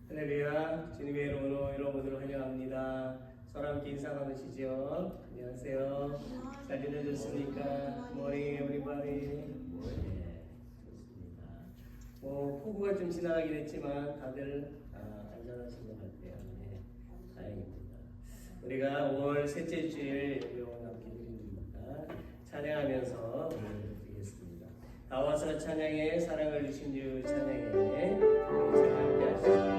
할렐루야, 주님의 이름으로 여러분들을 환영합니다. 서로 함께 인사 나누시죠. 안녕하세요. 잘 지내셨습니까? Morning, everybody. 좋습니다. 폭우가 좀 지나가긴 했지만 다들 안전하신 것 같아요. 네, 다행입니다. 우리가 5월 셋째 주일 예배와 함께 드립니다. 찬양하면서 드리겠습니다. 나와서 찬양에 사랑을 주신 주 찬양에 우리 함께 하시죠.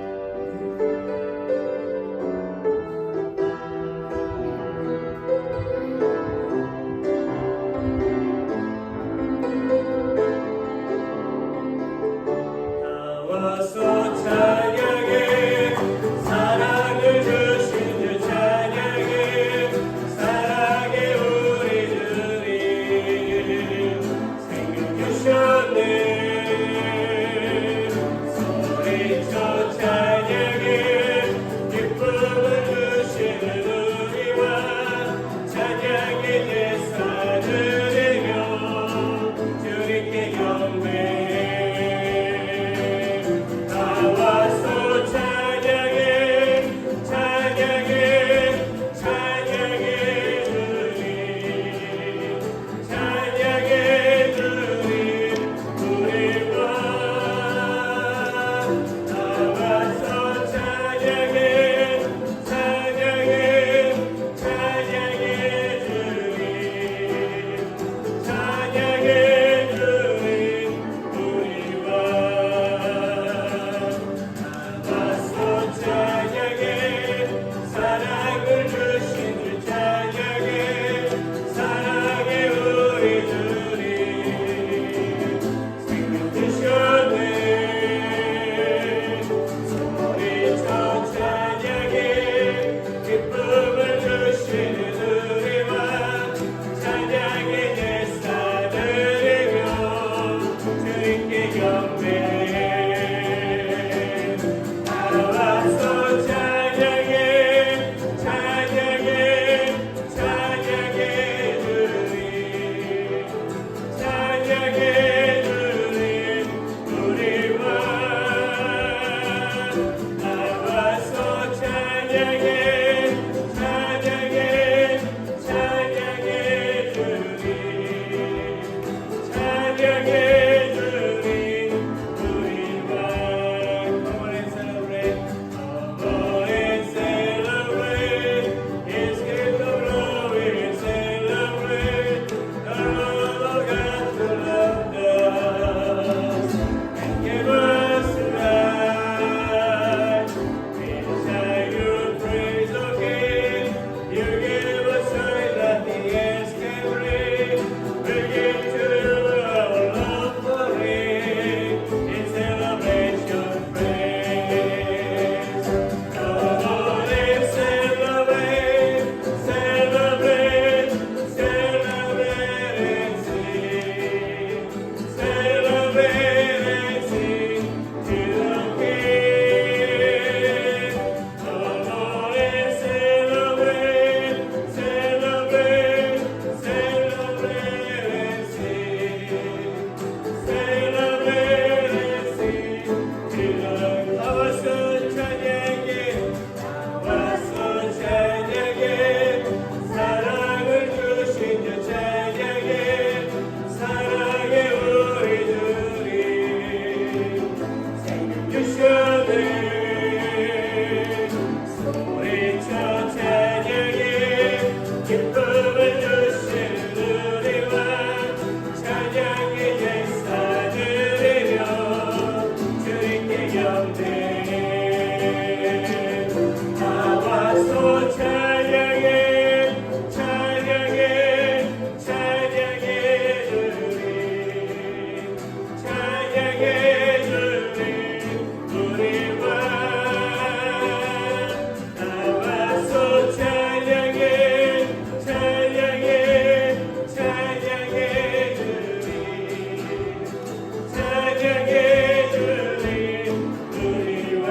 나와서 찬양해 사랑을 주신 주 찬양해 사랑의 우리 주님 생명 주셨네. 소리쳐 찬양해 기쁨을 주시는 우리와 찬양의 제사 드리며 주님께 경배해. 찬양해 주님 우리와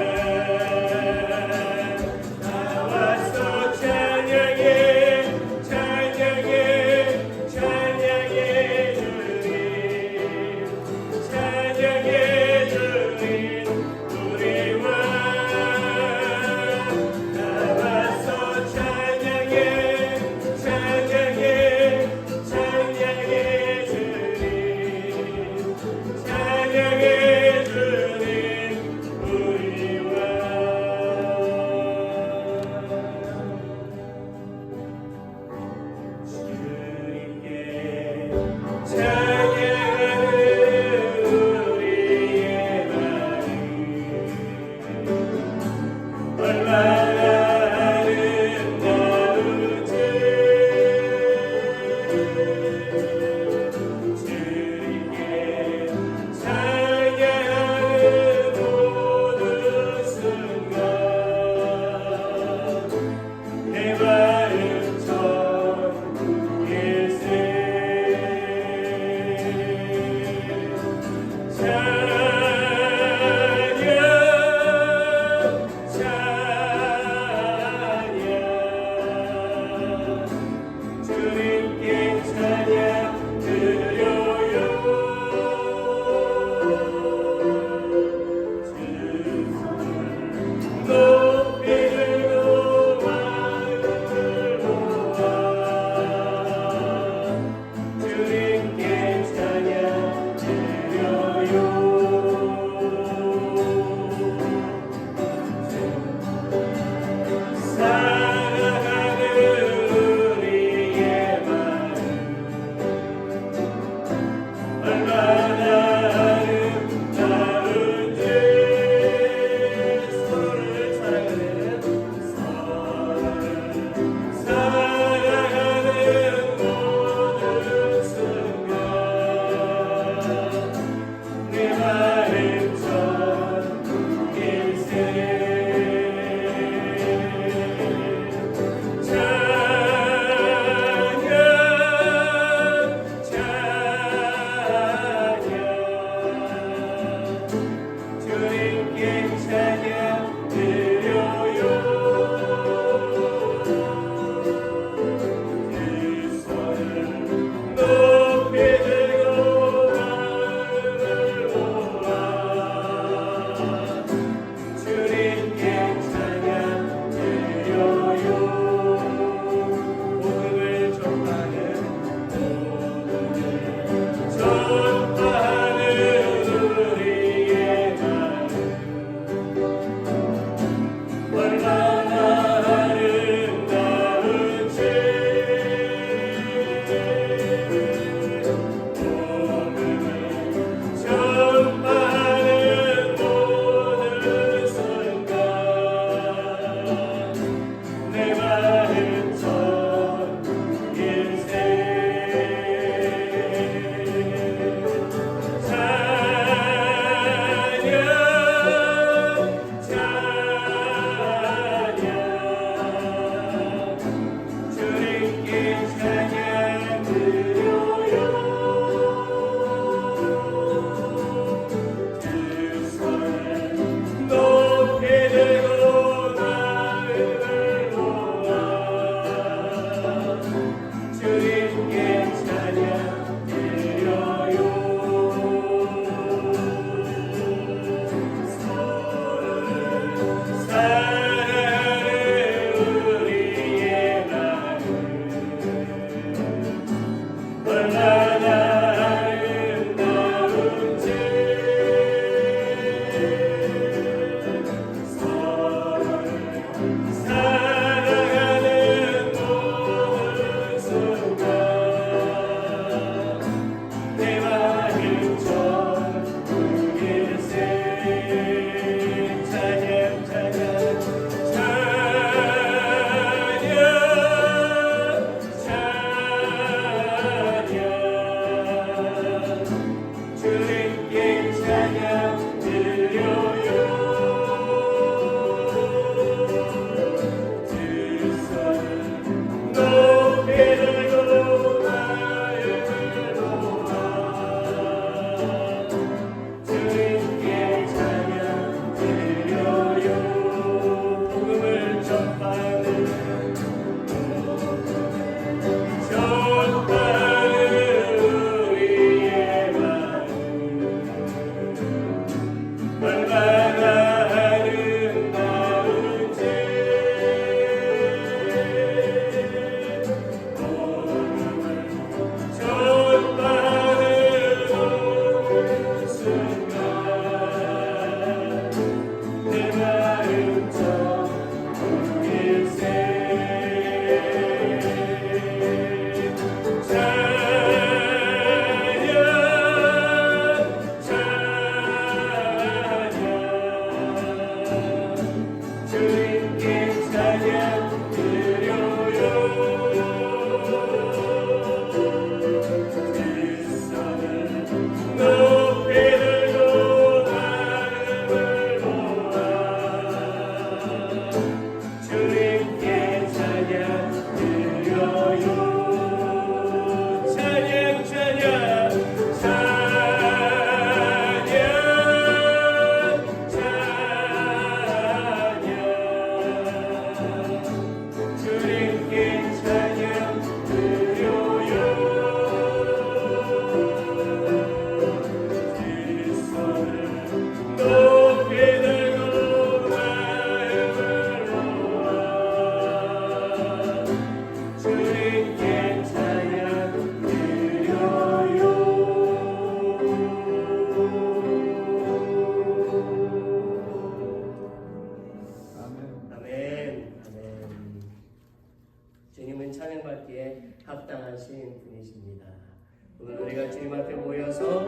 주님 앞에 모여서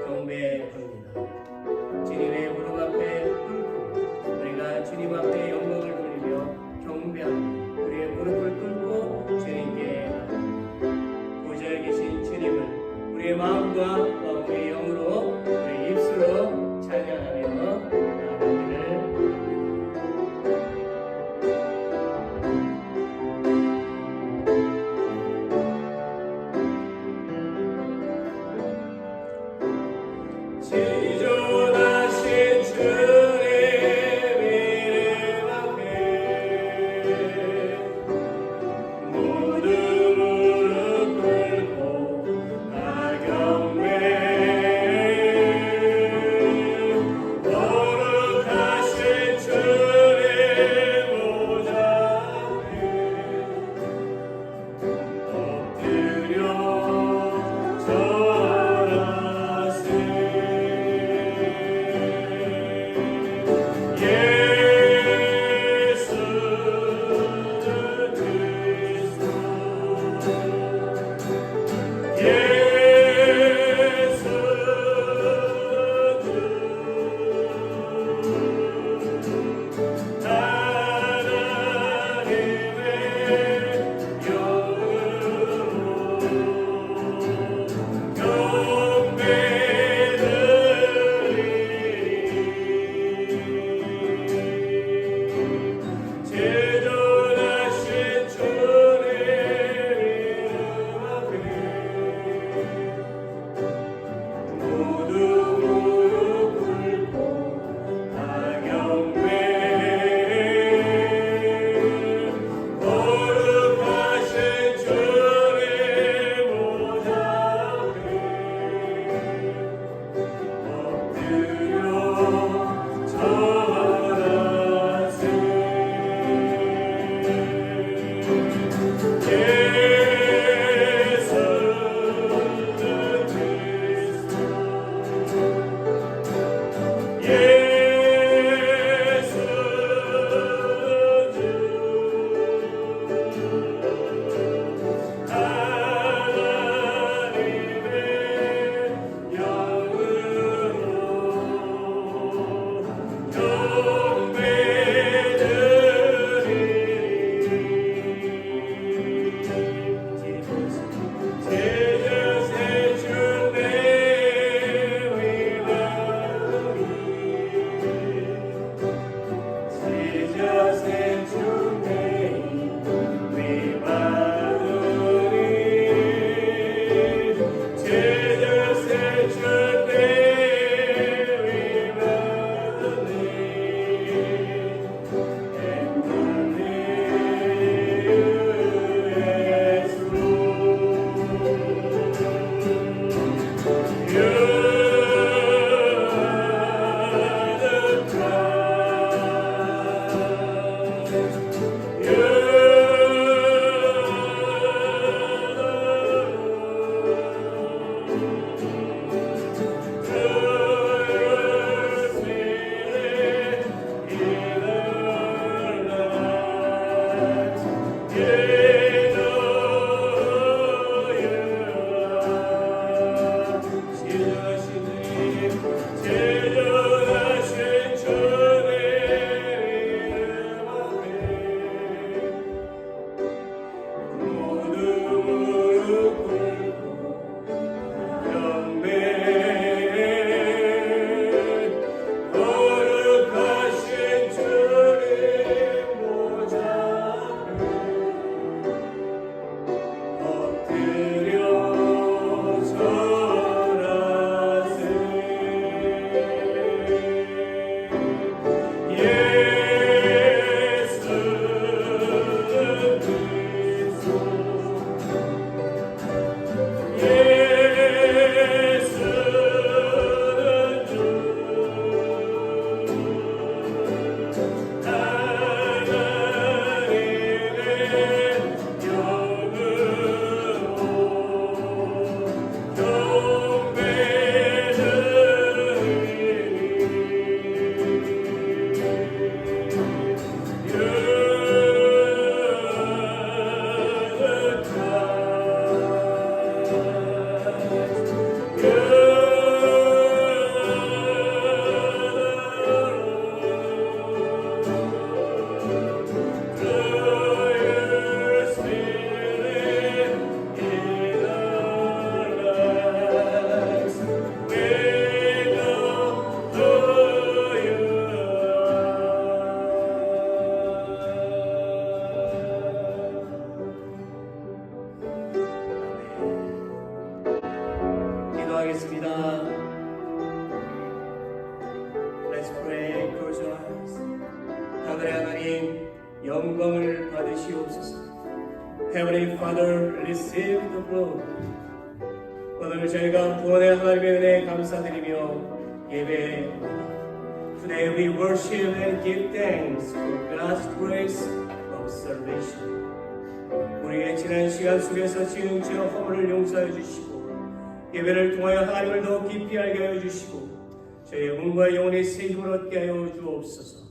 경배합니다. 주님의 무릎 앞에 꿇고 우리가 주님 앞에 영광을 돌리며 경배합니다. 우리의 무릎을 꿇고 주님께 보좌에 계신 주님을 우리의 마음과 우리의 영으로 우리의 입술로 찬양하며 나아가기를 하늘의 하나님 영광을 받으시옵소서. Heavenly Father, receive the glory. 오늘 저희가 구원의 하나님의 은혜에 감사드리며 예배합니다. Today we worship and give thanks for God's grace of salvation. 우리의 지난 시간 속에서 지은 죄와 허물을 용서해 주시고 예배를 통하여 하나님을 더 깊이 알게 하여 주시고 저희의 몸과 영혼의 새 힘을 얻게 하여 주옵소서.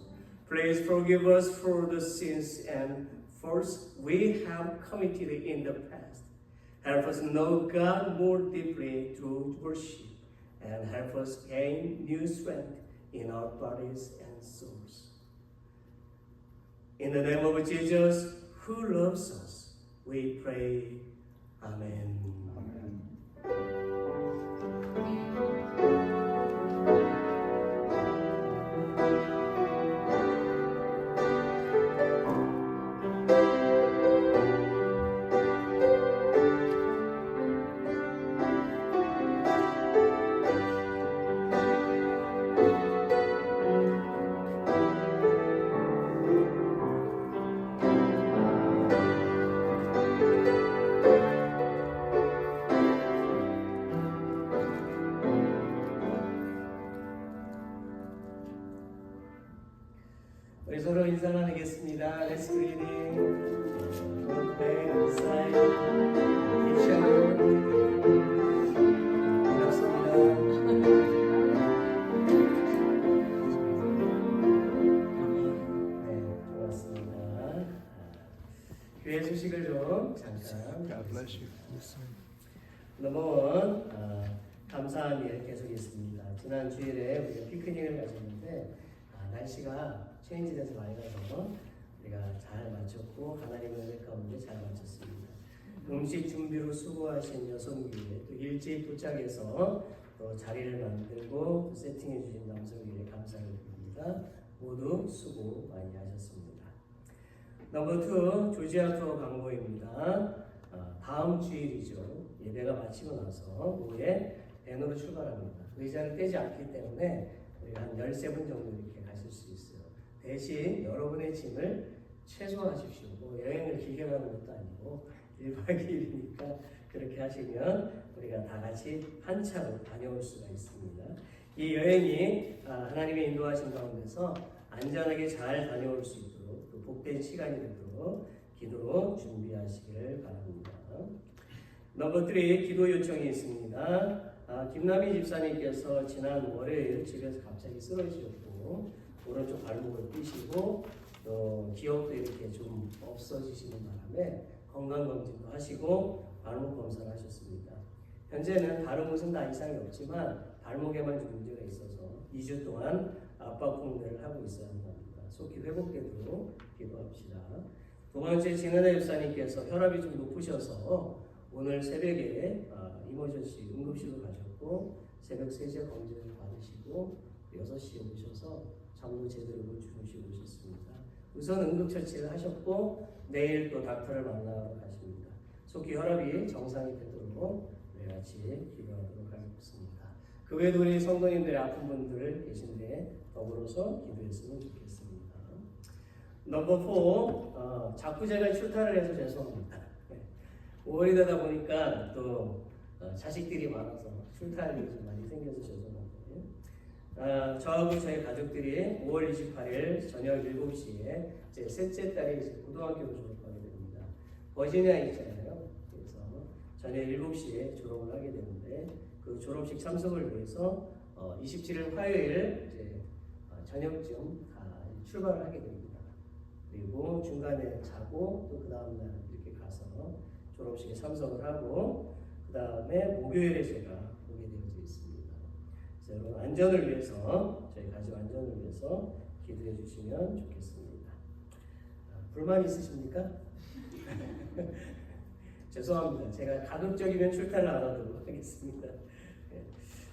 Please forgive us for the sins and faults we have committed in the past. Help us know God more deeply through worship and help us gain new strength in our bodies and souls. In the name of Jesus, who loves us, we pray. Amen. 우리 서로 인사 나누겠습니다. Let's greeting. Good day, inside. Each other. 반갑습니다. 네, 반갑습니다. 교회 소식을 좀 잠깐. God bless you. 넘버원 감사한 일 계속 있습니다. 지난 주일에 우리가 피크닉을 가졌는데 날씨가 체인지돼서 많이 가서 우리가 잘 마쳤고 하나님의 은혜 가운데 잘 마쳤습니다. 음식 준비로 수고하신 여성교회 또 일찍 도착해서 또 자리를 만들고 세팅해 주신 남성교회 감사를 드립니다. 모두 수고 많이 하셨습니다. 넘버 2 조지아 투어 광고입니다. 다음 주일이죠. 예배가 마치고 나서 오후에 밴으로 출발합니다. 의자를 떼지 않기 때문에 우리가 한 13분 정도 이렇게 가실 수 있어요. 대신 여러분의 짐을 최소화하십시오. 뭐 여행을 길게 가는 것도 아니고 1박 2일이니까 그렇게 하시면 우리가 다 같이 한 차로 다녀올 수가 있습니다. 이 여행이 하나님의 인도하신 가운데서 안전하게 잘 다녀올 수 있도록 또 복된 시간이 되도록 기도로 준비하시기를 바랍니다. 넘버 3 기도 요청이 있습니다. 김남희 집사님께서 지난 월요일 집에서 갑자기 쓰러지셨고 오른쪽 발목을 삐시고 또 기억도 이렇게 좀 없어지시는 바람에 건강검진도 하시고 발목 검사를 하셨습니다. 현재는 다른 곳은 다 이상이 없지만 발목에만 좀 문제가 있어서 2주 동안 압박 공대를 하고 있어야 합니다. 속히 회복되도록 기도합시다. 두 번째 진은혜 집사님께서 혈압이 좀 높으셔서 오늘 새벽에 이머전시 응급실로 가셨고 새벽 3시에 검진을 받으시고 6시에 오셔서 잠도 제대로 못 주무시고 오셨습니다. 우선 응급처치를 하셨고 내일 또 닥터를 만나러 가십니다. 속히 혈압이 정상이 되도록 우리 같이 기도하도록 하겠습니다. 그 외에도 우리 성도님들의 아픈 분들 계신데 더불어서 기도했으면 좋겠습니다. 넘버 4 자꾸 제가 출타를 해서 죄송합니다. 5월이 되다 보니까 또 자식들이 많아서 출타할 일이 좀 많이 생겨서 죄송합니다. 저하고 저희 가족들이 5월 28일 저녁 7시에 제 셋째 딸이 이제 고등학교를 졸업하게 됩니다. 버지니아에 있잖아요. 그래서 저녁 7시에 졸업을 하게 되는데 그 졸업식 참석을 위해서 27일 화요일 이제 저녁쯤 출발을 하게 됩니다. 그리고 중간에 자고 또 그 다음날 이렇게 가서 졸업식에 참석을 하고 그 다음에 목요일에 제가 오게 되어져 있습니다. 그래서 여러분 안전을 위해서 저희 가족 안전을 위해서 기도해 주시면 좋겠습니다. 불만 있으십니까? 죄송합니다. 제가 가급적이면 출타를 안 하도록 하겠습니다.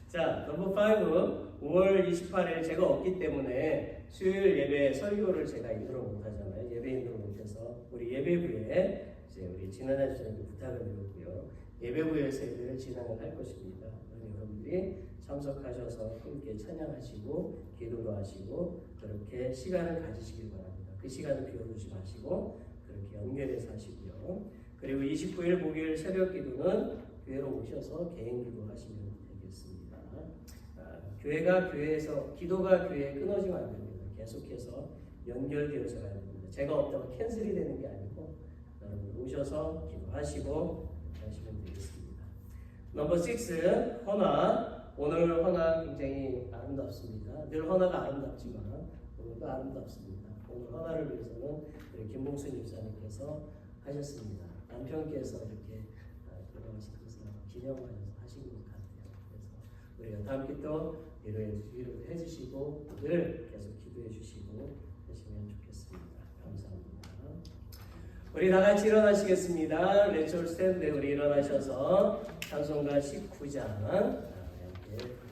자, 넘버 5 5월 28일 제가 없기 때문에 수요일 예배 설교를 제가 인도를 못하잖아요. 예배 인도를 못해서 우리 예배부에 이제 우리 진안해 주시는 부탁을 드렸고요. 예배부에서 예배를 진행을 할 것입니다. 여러분들이 참석하셔서 함께 찬양하시고 기도도 하시고 그렇게 시간을 가지시길 바랍니다. 그 시간을 비워두지 마시고 그렇게 연결해서 하시고요. 그리고 29일 목요일 새벽 기도는 교회로 오셔서 개인 기도하시면 되겠습니다. 기도가 교회에 끊어지면 안 됩니다. 계속해서 연결되어서 가야 됩니다. 제가 없다고 캔슬이 되는 게 아니고 여러분 오셔서 기도하시고 하시면 되겠습니다. 넘버 6, 헌화. 오늘 헌화 굉장히 아름답습니다. 늘 헌화가 아름답지만 오늘도 아름답습니다. 오늘 헌화를 위해서는 우리 김봉순 집사님께서 하셨습니다. 남편께서 이렇게 돌아가신 것을 기념하셔서 하신 것 같아요. 그래서 우리가 다 함께 또 위로해 주시고 늘 계속 기도해 주시고 하시면 좋겠습니다. 감사합니다. 우리 다 같이 일어나시겠습니다. Let's all stand. 우리 일어나셔서 찬송가 19장 함께 보겠습니다.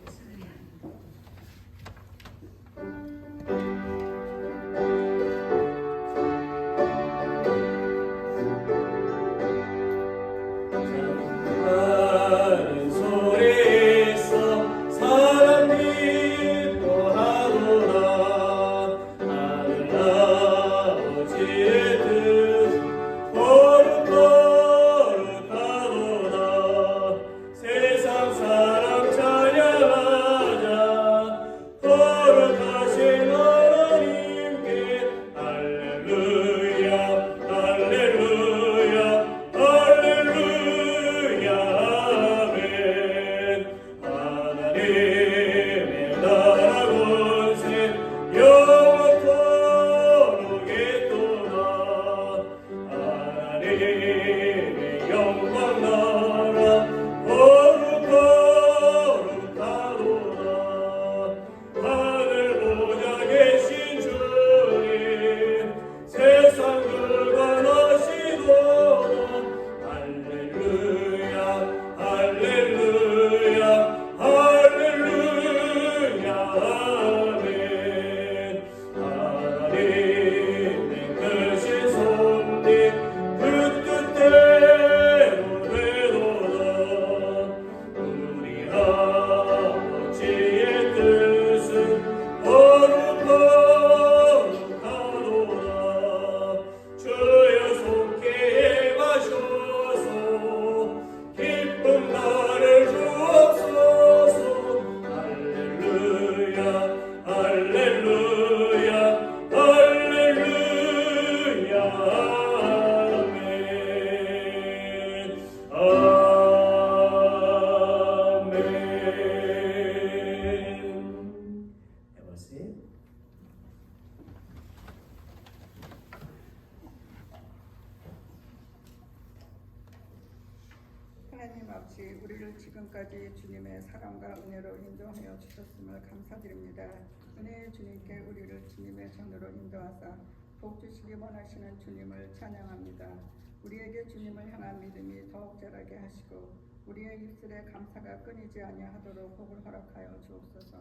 하나님 아버지, 우리를 지금까지 주님의 사랑과 은혜로 인도하여 주셨음을 감사드립니다. 은혜의 주님께 우리를 주님의 전으로 인도하사 복 주시기 원하시는 주님을 찬양합니다. 우리에게 주님을 향한 믿음이 더욱 자라게 하시고 우리의 입술에 감사가 끊이지 아니하도록 복을 허락하여 주옵소서.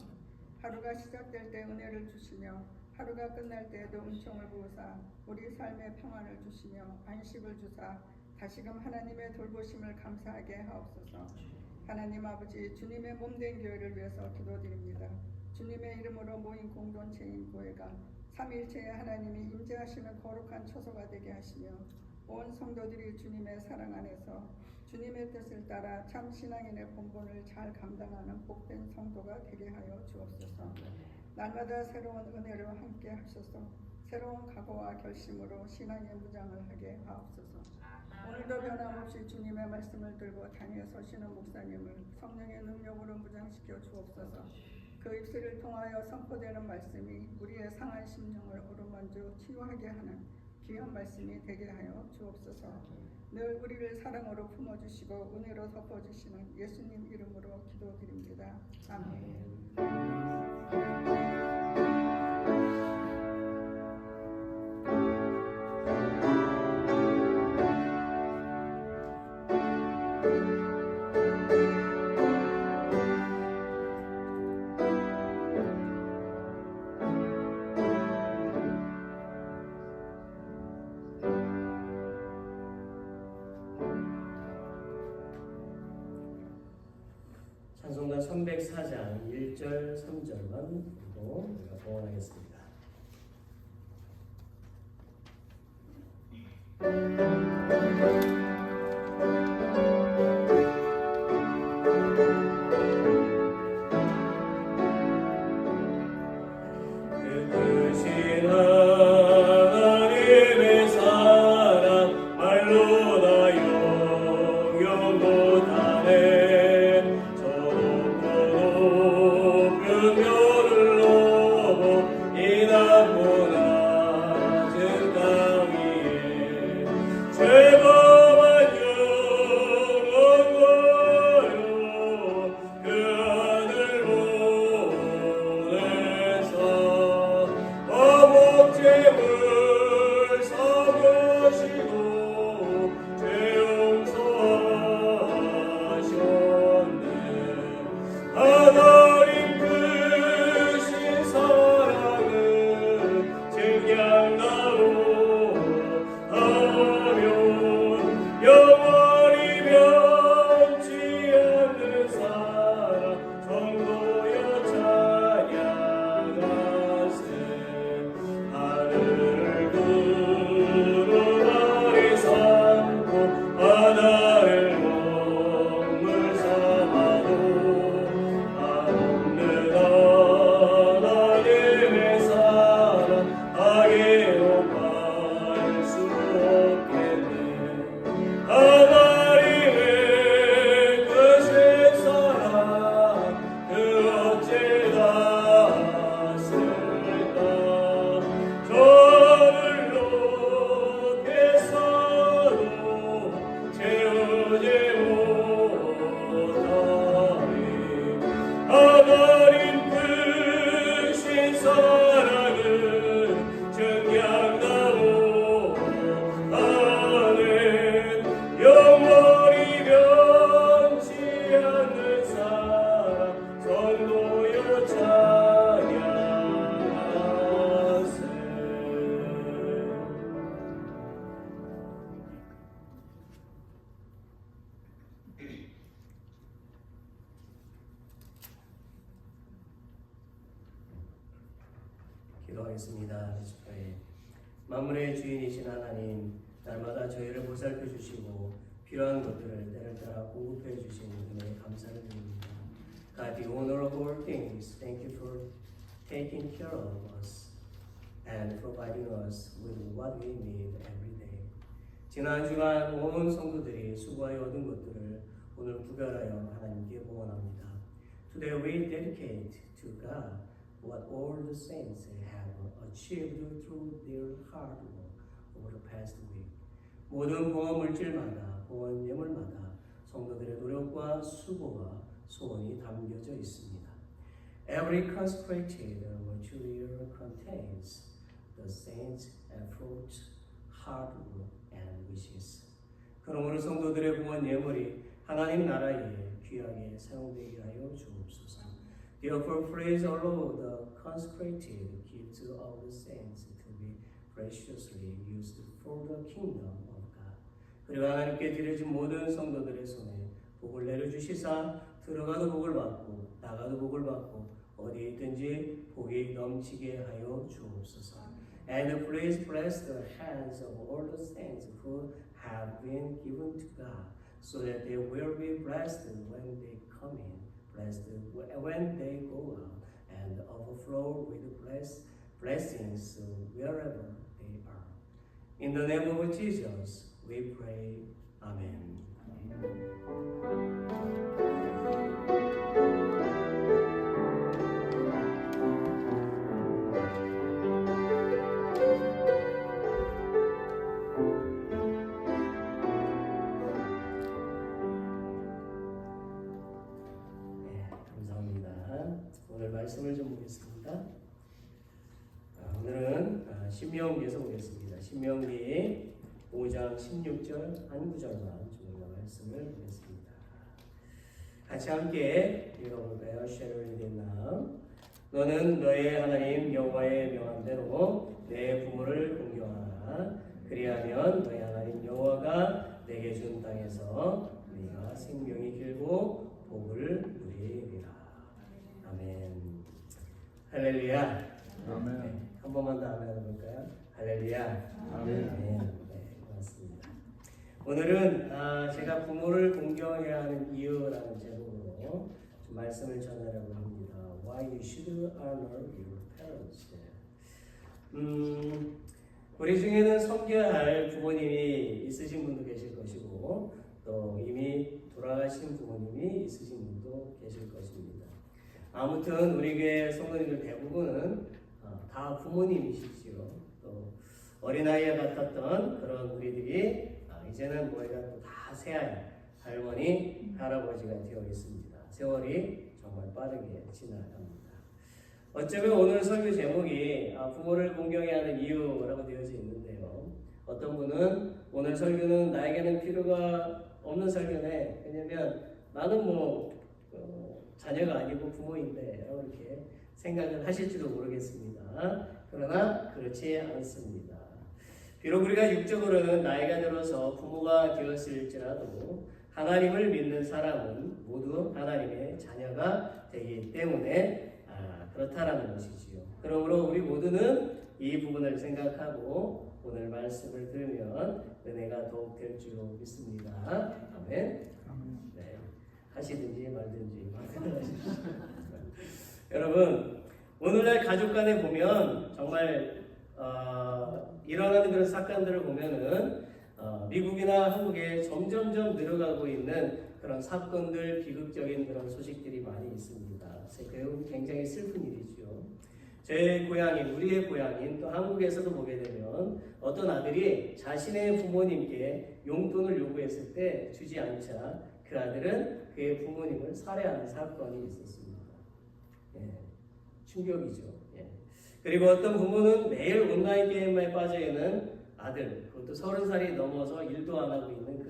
하루가 시작될 때 은혜를 주시며 하루가 끝날 때에도 은총을 부으사 우리 삶에 평안을 주시며 안식을 주사 다시금 하나님의 돌보심을 감사하게 하옵소서. 하나님 아버지, 주님의 몸된 교회를 위해서 기도드립니다. 주님의 이름으로 모인 공동체인 교회가 삼위일체의 하나님이 임재하시는 거룩한 처소가 되게 하시며 온 성도들이 주님의 사랑 안에서 주님의 뜻을 따라 참 신앙인의 본분을 잘 감당하는 복된 성도가 되게 하여 주옵소서. 날마다 새로운 은혜로 함께 하셔서 새로운 각오와 결심으로 신앙의 무장을 하게 하옵소서. 오늘도 변함없이 주님의 말씀을 들고 단위에 서시는 목사님을 성령의 능력으로 무장시켜 주옵소서. 그 입술을 통하여 선포되는 말씀이 우리의 상한 심령을 어루만져 치유하게 하는 귀한 말씀이 되게 하여 주옵소서. 늘 우리를 사랑으로 품어주시고 은혜로 덮어주시는 예수님 이름으로 기도드립니다. 아멘. 찬송가 304장 1절 3절만 보고 우리가 봉헌하겠습니다. 대업할 수 없겠네. 하나님의 그 셋사랑 그 어째다 쓸까. 저들로 깨서도 채우지 못하리. 하나님 크신 사랑을 증량하고 하는 영원히 변치 않는 사랑 성도여 찬양하세. 기도하겠습니다. Let's pray. 만물의 주인이신 하나님, 날마다 저희를 보살펴 주시고 필요한 것들을 때를 따라 공급해 주시는 은혜에 감사를 드립니다. God, the owner of all things, thank you for taking care of us and providing us with what we need every day. 지난 주간 온 성도들이 수고하여 얻은 것들을 오늘 구별하여 하나님께 봉헌합니다. Today we dedicate to God what all the saints have achieved through their hard work over the past week. 모든 봉헌 물질마다, 봉헌 예물마다 성도들의 노력과 수고와 소원이 담겨져 있습니다. Every consecrated material contains the saints' efforts, hard work, and wishes. 그러므로 성도들의 봉헌 예물이 하나님 나라에 귀하게 사용되게 하여 주옵소서. Therefore, praise all of the consecrated gifts of the saints to be preciously used for the kingdom of God. 그리고 하나님께 드려진 모든 성도들의 손에 복을 내려주시사 들어가도 복을 받고 나가도 복을 받고 어디에 있든지 복이 넘치게 하여 주옵소서. And please bless the hands of all the saints who have been given to God, so that they will be blessed when they come in, blessed when they go out, and overflow with blessings wherever they are. In the name of Jesus, we pray. Amen. 말씀을 좀 보겠습니다. 오늘은 신명기에서 보겠습니다. 신명기 5장 16절 한 구절만 좀 말씀을 보겠습니다. 같이 함께 읽어볼까요? Shall we read it now? 너는 너의 하나님 여호와의 명한 대로 내 부모를 공경하라. 그리하면 너의 하나님 여호와가 내게 준 땅에서 네가 생명이 길고 복을 누리리라. 아멘. 할렐루야. 아멘. 네, 한 번만 더 아멘 해볼까요? 할렐루야. 아멘. 네, 고맙습니다. 오늘은 제가 부모를 공경해야 하는 이유라는 제목으로 좀 말씀을 전하려고 합니다. Why you should honor your parents. 우리 중에는 섬겨야 할 부모님이 있으신 분도 계실 것이고 또 이미 돌아가신 부모님이 있으신 분도 계실 것입니다. 아무튼 우리 교회 성도님들 대부분은 다 부모님이시지요. 또 어린아이에 같았던 그런 우리들이 이제는 우리가 또 다 새하얀 할머니, 할아버지가 되어 있습니다. 세월이 정말 빠르게 지나갑니다. 어쩌면 오늘 설교 제목이 부모를 공경해야 하는 이유라고 되어져 있는데요. 어떤 분은 오늘 설교는 나에게는 필요가 없는 설교네. 왜냐면 나는 자녀가 아니고 부모인데 라고 이렇게 생각을 하실지도 모르겠습니다. 그러나 그렇지 않습니다. 비록 우리가 육적으로는 나이가 들어서 부모가 되었을지라도 하나님을 믿는 사람은 모두 하나님의 자녀가 되기 때문에 그렇다라는 것이지요. 그러므로 우리 모두는 이 부분을 생각하고 오늘 말씀을 들으면 은혜가 더욱 될 줄 믿습니다. 아멘. 네. 하시든지 말든지 마음대로 하십시오. 여러분, 오늘날 가족 간에 보면 정말 일어나는 그런 사건들을 보면은 미국이나 한국에 점점점 늘어가고 있는 그런 사건들, 비극적인 그런 소식들이 많이 있습니다. 그래서 굉장히 슬픈 일이죠. 제 고향인, 우리의 고향인 또 한국에서도 보게 되면 어떤 아들이 자신의 부모님께 용돈을 요구했을 때 주지 않자 그 아들은 그의 부모님을 살해하는 사건이 있었습니다. 충격이죠. 그리고 어떤 부모는 매일 온라인 게임에 빠져 있는 아들, 그것도 30살이 넘어서 일도 안 하고 있는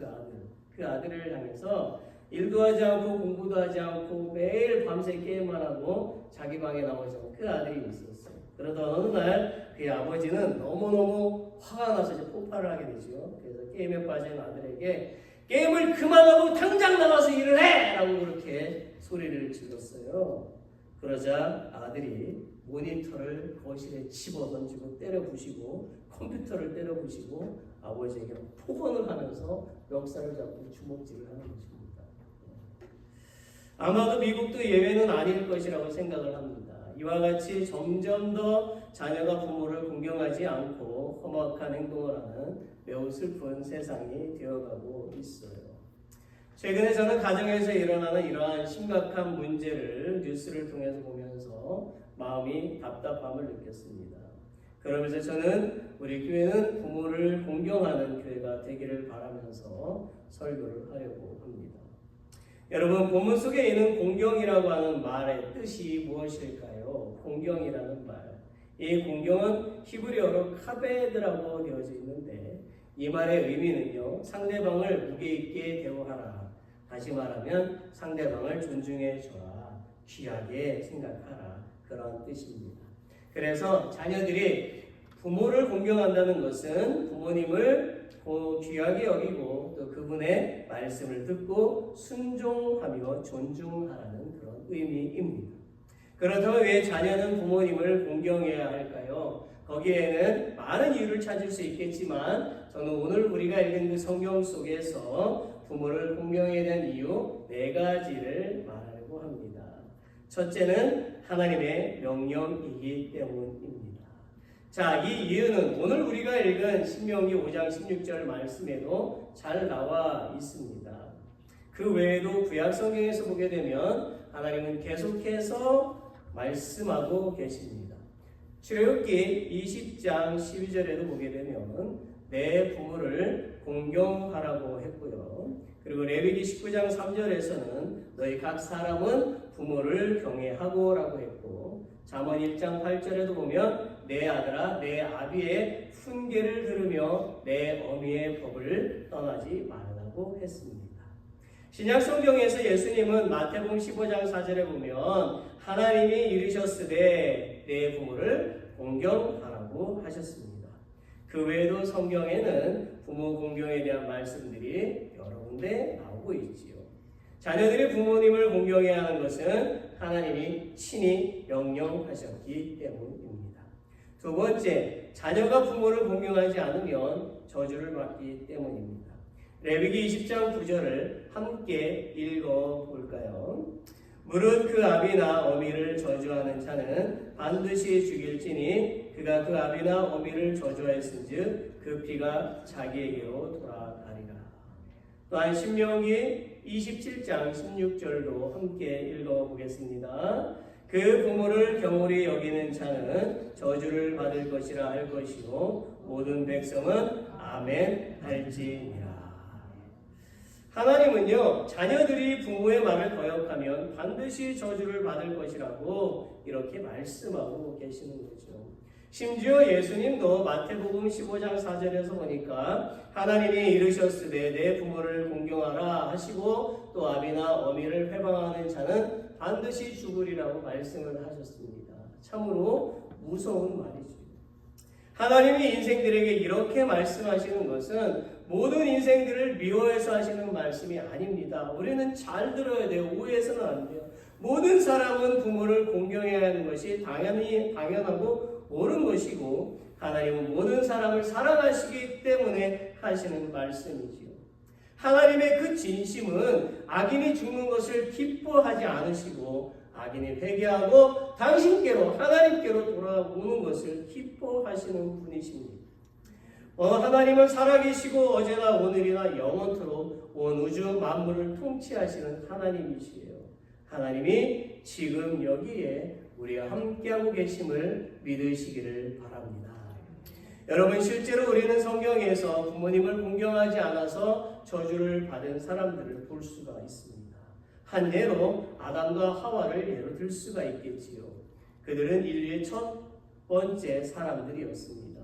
그 아들을 향해서 일도 하지 않고 공부도 하지 않고 매일 밤새 게임만 하고 자기 방에 나오지 않은 그 아들이 있었어요. 그러다 어느 날 그의 아버지는 너무너무 화가 나서 이제 폭발을 하게 되죠. 그래서 게임에 빠진 아들에게 게임을 그만하고 당장 나가서 일을 해! 라고 그렇게 소리를 질렀어요. 그러자 아들이 모니터를 거실에 집어던지고 때려 부시고 컴퓨터를 때려 부시고 아버지에게 폭언을 하면서 멱살을 잡고 주먹질을 하는 것입니다. 아마도 미국도 예외는 아닐 것이라고 생각을 합니다. 이와 같이 점점 더 자녀가 부모를 공경하지 않고 험악한 행동을 하는 매우 슬픈 세상이 되어가고 있어요. 최근에 저는 가정에서 일어나는 이러한 심각한 문제를 뉴스를 통해서 보면서 마음이 답답함을 느꼈습니다. 그러면서 저는 우리 교회는 부모를 공경하는 교회가 되기를 바라면서 설교를 하려고 합니다. 여러분, 본문 속에 있는 공경이라고 하는 말의 뜻이 무엇일까요? 공경이라는 말. 이 공경은 히브리어로 카베드라고 되어져 있는데 이 말의 의미는요, 상대방을 무게 있게 대우하라. 다시 말하면 상대방을 존중해 줘라. 귀하게 생각하라. 그런 뜻입니다. 그래서 자녀들이 부모를 공경한다는 것은 부모님을 귀하게 여기고 또 그분의 말씀을 듣고 순종하며 존중하라는 그런 의미입니다. 그렇다면 왜 자녀는 부모님을 공경해야 할까요? 거기에는 많은 이유를 찾을 수 있겠지만 저는 오늘 우리가 읽은 그 성경 속에서 부모를 공경해야 되는 이유 4가지를 말하려고 합니다. 첫째는 하나님의 명령이기 때문입니다. 자, 이 이유는 오늘 우리가 읽은 신명기 5장 16절 말씀에도 잘 나와 있습니다. 그 외에도 구약 성경에서 보게 되면 하나님은 계속해서 말씀하고 계십니다. 출애굽기 20장 12절에도 보게 되면 내 부모를 공경하라고 했고요. 그리고 레위기 19장 3절에서는 너희 각 사람은 부모를 경외하고 라고 했고 잠언 1장 8절에도 보면 내 아들아 내 아비의 훈계를 들으며 내 어미의 법을 떠나지 말라고 했습니다. 신약 성경에서 예수님은 마태복음 15장 4절에 보면 하나님이 이르셨으되 내 부모를 공경하라고 하셨습니다. 그 외에도 성경에는 부모 공경에 대한 말씀들이 여러 군데 나오고 있지요. 자녀들이 부모님을 공경해야 하는 것은 하나님이 친히 명령하셨기 때문입니다. 두 번째, 자녀가 부모를 공경하지 않으면 저주를 받기 때문입니다. 레위기 20장 9절을 함께 읽어볼까요? 무릇 그 아비나 어미를 저주하는 자는 반드시 죽일지니 그가 그 아비나 어미를 저주하였은즉 그 피가 자기에게로 돌아가리라. 또한 신명기 27장 16절도 함께 읽어보겠습니다. 그 부모를 경홀히 여기는 자는 저주를 받을 것이라 할 것이요 모든 백성은 아멘 할지니라. 하나님은요, 자녀들이 부모의 말을 거역하면 반드시 저주를 받을 것이라고 이렇게 말씀하고 계시는 거죠. 심지어 예수님도 마태복음 15장 4절에서 보니까 하나님이 이르셨으되 내 부모를 공경하라 하시고 또 아비나 어미를 회방하는 자는 반드시 죽으리라고 말씀을 하셨습니다. 참으로 무서운 말이죠. 하나님이 인생들에게 이렇게 말씀하시는 것은 모든 인생들을 미워해서 하시는 말씀이 아닙니다. 우리는 잘 들어야 돼요. 오해해서는 안 돼요. 모든 사람은 부모를 공경해야 하는 것이 당연하고 옳은 것이고 하나님은 모든 사람을 사랑하시기 때문에 하시는 말씀이지요. 하나님의 그 진심은 악인이 죽는 것을 기뻐하지 않으시고 악인이 회개하고 당신께로 하나님께로 돌아오는 것을 기뻐하시는 분이십니다. 하나님은 살아계시고 어제나 오늘이나 영원토록 온 우주 만물을 통치하시는 하나님이시에요. 하나님이 지금 여기에 우리와 함께하고 계심을 믿으시기를 바랍니다. 여러분, 실제로 우리는 성경에서 부모님을 공경하지 않아서 저주를 받은 사람들을 볼 수가 있습니다. 한 예로 아담과 하와를 예로 들 수가 있겠지요. 그들은 인류의 첫 번째 사람들이었습니다.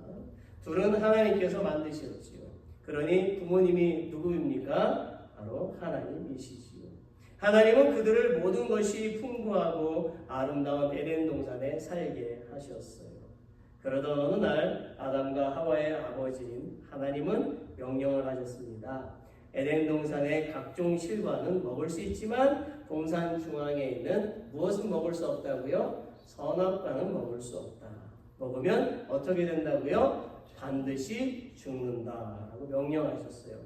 둘은 하나님께서 만드셨지요. 그러니 부모님이 누구입니까? 바로 하나님이시지요. 하나님은 그들을 모든 것이 풍부하고 아름다운 에덴 동산에 살게 하셨어요. 그러던 어느 날 아담과 하와의 아버지인 하나님은 명령을 하셨습니다. 에덴 동산의 각종 실과는 먹을 수 있지만 동산 중앙에 있는 무엇은 먹을 수 없다고요? 선악과는 먹을 수 없다. 먹으면 어떻게 된다고요? 반드시 죽는다라고 명령하셨어요.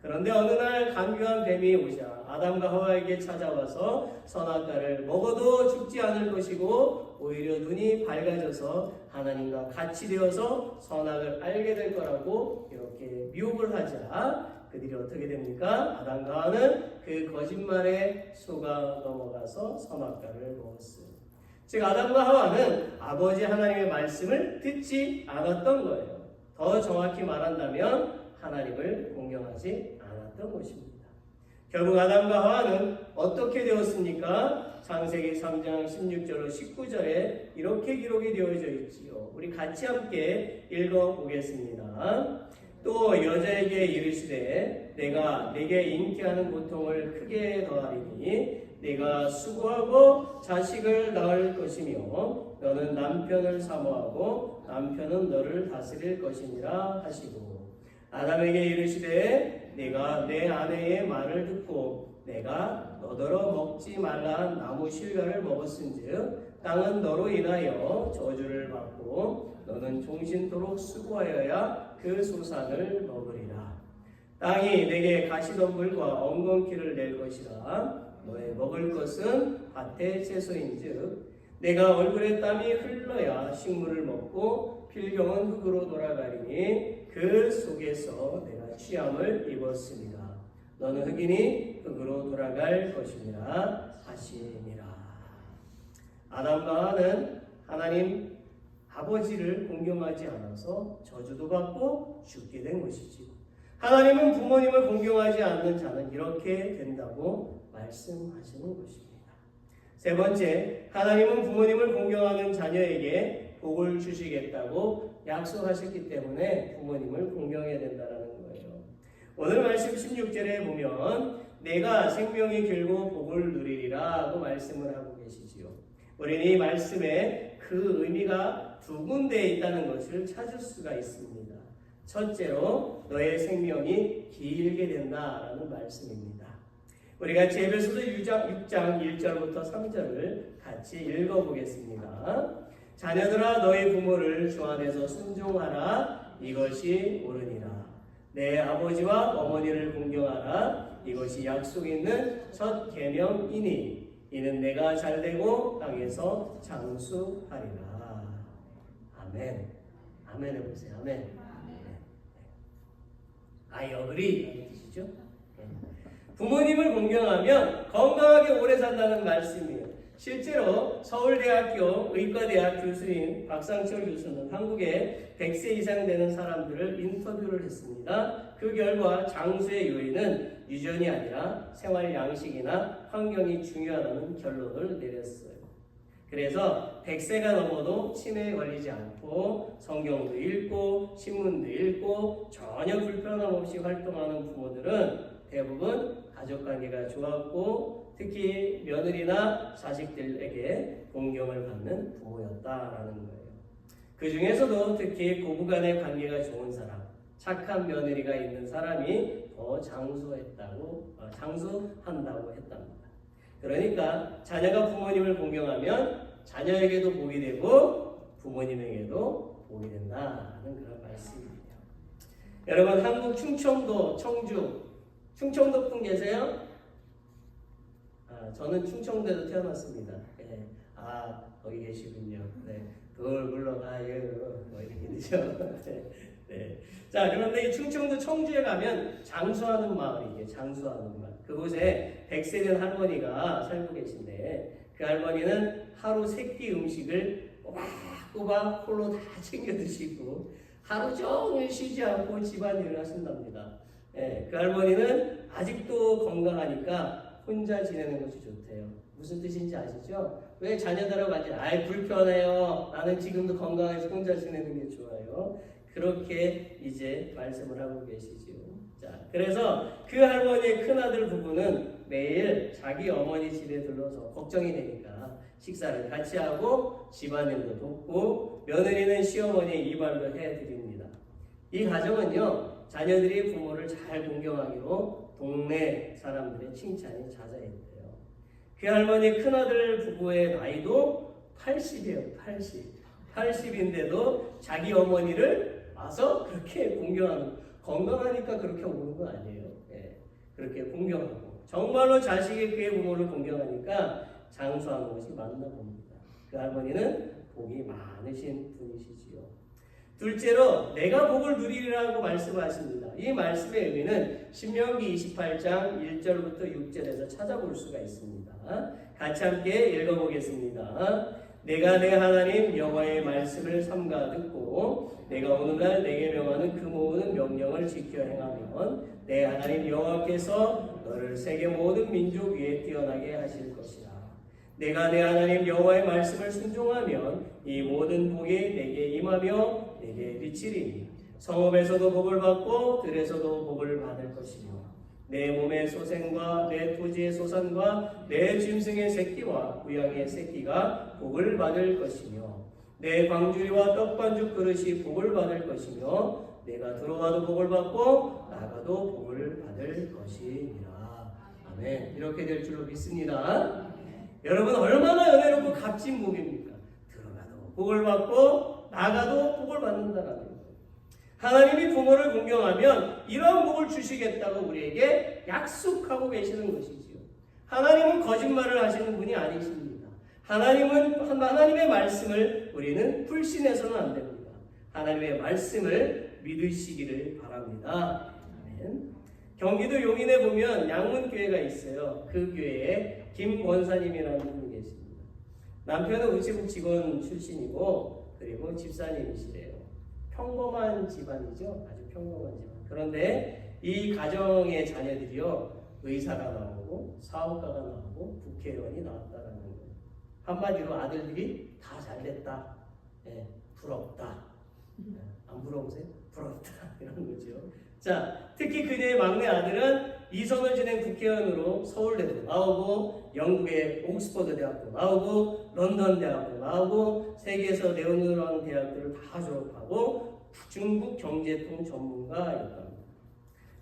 그런데 어느 날 간교한 뱀이 오자 아담과 하와에게 찾아와서 선악과를 먹어도 죽지 않을 것이고 오히려 눈이 밝아져서 하나님과 같이 되어서 선악을 알게 될 거라고 이렇게 미혹을 하자 그들이 어떻게 됩니까? 아담과 하와는 그 거짓말에 속아 넘어가서 선악과를 먹었어요. 즉 아담과 하와는 아버지 하나님의 말씀을 듣지 않았던 거예요. 더 정확히 말한다면 하나님을 공경하지 않았던 것입니다. 결국 아담과 하와는 어떻게 되었습니까? 창세기 3장 16절로 19절에 이렇게 기록이 되어져 있지요. 우리 같이 함께 읽어보겠습니다. 또 여자에게 이르시되 내가 네게 잉태하는 고통을 크게 더하리니 네가 수고하고 자식을 낳을 것이며 너는 남편을 사모하고 남편은 너를 다스릴 것이니라 하시고 아담에게 이르시되 네가 내 아내의 말을 듣고 내가 너더러 먹지 말라 한 나무 실과를 먹었은즉 땅은 너로 인하여 저주를 받고 너는 종신토록 수고하여야 그 소산을 먹으리라. 땅이 내게 가시덤불과 엉겅퀴를 낼 것이라. 너의 먹을 것은 밭의 채소인즉 내가 얼굴에 땀이 흘러야 식물을 먹고 필경은 흙으로 돌아가리니 그 속에서 내가 취함을 입었습니다. 너는 흙이니 흙으로 돌아갈 것이니라 하시니라. 아담과 하와는 하나님 아버지를 공경하지 않아서 저주도 받고 죽게 된 것이지요. 하나님은 부모님을 공경하지 않는 자는 이렇게 된다고 말씀하시는 것입니다. 세 번째, 하나님은 부모님을 공경하는 자녀에게 복을 주시겠다고 약속하셨기 때문에 부모님을 공경해야 된다는 거예요. 오늘 말씀 16절에 보면 내가 생명이 길고 복을 누리리라 고 말씀을 하고 계시지요. 우리는 이 말씀에 그 의미가 두 군데에 있다는 것을 찾을 수가 있습니다. 첫째로 너의 생명이 길게 된다라는 말씀입니다. 우리 같이 에베소서 6장 1절부터 3절을 같이 읽어보겠습니다. 자녀들아 너희 부모를 주 안에서 순종하라. 이것이 옳으니라. 내 아버지와 어머니를 공경하라. 이것이 약속 있는 첫 계명이니 이는 내가 잘되고 땅에서 장수하리라. 아멘. 아멘 해보세요. 아멘. I agree 뜻이죠. 부모님을 공경하면 건강하게 오래 산다는 말씀이에요. 실제로 서울대학교 의과대학 교수인 박상철 교수는 한국에 100세 이상 되는 사람들을 인터뷰를 했습니다. 그 결과 장수의 요인은 유전이 아니라 생활 양식이나 환경이 중요하다는 결론을 내렸어요. 그래서 100세가 넘어도 치매에 걸리지 않고 성경도 읽고 신문도 읽고 전혀 불편함 없이 활동하는 부모들은 대부분 가족관계가 좋았고 특히 며느리나 자식들에게 공경을 받는 부모였다라는 거예요. 그 중에서도 특히 고부간의 관계가 좋은 사람, 착한 며느리가 있는 사람이 더 장수한다고 했답니다. 그러니까 자녀가 부모님을 공경하면 자녀에게도 복이 되고 부모님에게도 복이 된다는 그런 말씀이에요. 여러분 한국 충청도 청주 충청도 분 계세요? 저는 충청도에서 태어났습니다. 예. 거기 계시군요. 네. 돌 굴러가요. 뭐 이렇게 되죠. 네. 네. 자, 그런데 이 충청도 청주에 가면 장수하는 마을이에요. 장수하는 마을. 그곳에 100세 된 할머니가 살고 계신데 그 할머니는 하루 3끼 음식을 꼬박꼬박 홀로 다 챙겨 드시고 하루 종일 쉬지 않고 집안일을 하신답니다. 예, 그 할머니는 아직도 건강하니까 혼자 지내는 것이 좋대요. 무슨 뜻인지 아시죠? 왜 자녀들하고 같이 불편해요. 나는 지금도 건강해서 혼자 지내는 게 좋아요. 그렇게 이제 말씀을 하고 계시죠. 자, 그래서 그 할머니의 큰아들 부부는 매일 자기 어머니 집에 들러서 걱정이 되니까 식사를 같이 하고 집안일도 돕고 며느리는 시어머니의 이발도 해드립니다. 이 가정은요, 자녀들이 부모를 잘 공경하기로 동네 사람들의 칭찬이 자자했대요. 그 할머니 큰아들 부부의 나이도 80이에요. 80인데도 자기 어머니를 와서 그렇게 공경하는, 건강하니까 그렇게 오는 거 아니에요. 예, 그렇게 공경하고 정말로 자식이 그의 부모를 공경하니까 장수하는 것이 맞나 봅니다. 그 할머니는 복이 많으신 분이시지요. 둘째로 내가 복을 누리리라고 말씀하십니다. 이 말씀의 의미는 신명기 28장 1절부터 6절에서 찾아볼 수가 있습니다. 같이 함께 읽어보겠습니다. 내가 내 하나님 여호와의 말씀을 삼가 듣고 내가 오늘날 내게 명하는 그 모든 명령을 지켜 행하면 내 하나님 여호와께서 너를 세계 모든 민족 위에 뛰어나게 하실 것이라. 내가 내 하나님 여호와의 말씀을 순종하면 이 모든 복이 내게 임하며 내게 미치리니 성읍에서도 복을 받고 들에서도 복을 받을 것이며 내 몸의 소생과 내 토지의 소산과 내 짐승의 새끼와 우양의 새끼가 복을 받을 것이며 내 광주리와 떡반죽 그릇이 복을 받을 것이며 내가 들어와도 복을 받고 나가도 복을 받을 것이니라. 아멘. 이렇게 될 줄로 믿습니다. 여러분 얼마나 은혜롭고 값진 복입니까? 들어가도 복을 받고 나가도 복을 받는다라는 거예요. 하나님이 부모를 공경하면 이러한 복을 주시겠다고 우리에게 약속하고 계시는 것이지요. 하나님은 거짓말을 하시는 분이 아니십니다. 하나님의 말씀을 우리는 불신해서는 안 됩니다. 하나님의 말씀을 믿으시기를 바랍니다. 아멘. 경기도 용인에 보면 양문교회가 있어요. 그 교회에 김 권사님이라는 분이 계십니다. 남편은 우체국 직원 출신이고 그리고 집사님이시래요. 평범한 집안이죠. 아주 평범한 집안. 그런데 이 가정의 자녀들이요, 의사가 나오고 사업가가 나오고 국회의원이 나왔다라는 거예요. 한마디로 아들들이 다 잘됐다. 네, 부럽다. 안 부러우세요? 부럽다. 이런 거죠. 자, 특히 그녀의 막내 아들은 이선을 지낸 국회의원으로 서울대도 나오고 영국의 옥스퍼드 대학도 나오고 런던 대학도 나오고 세계에서 네오노랑 대학들을 다 졸업하고 중국 경제통 전문가였답니다.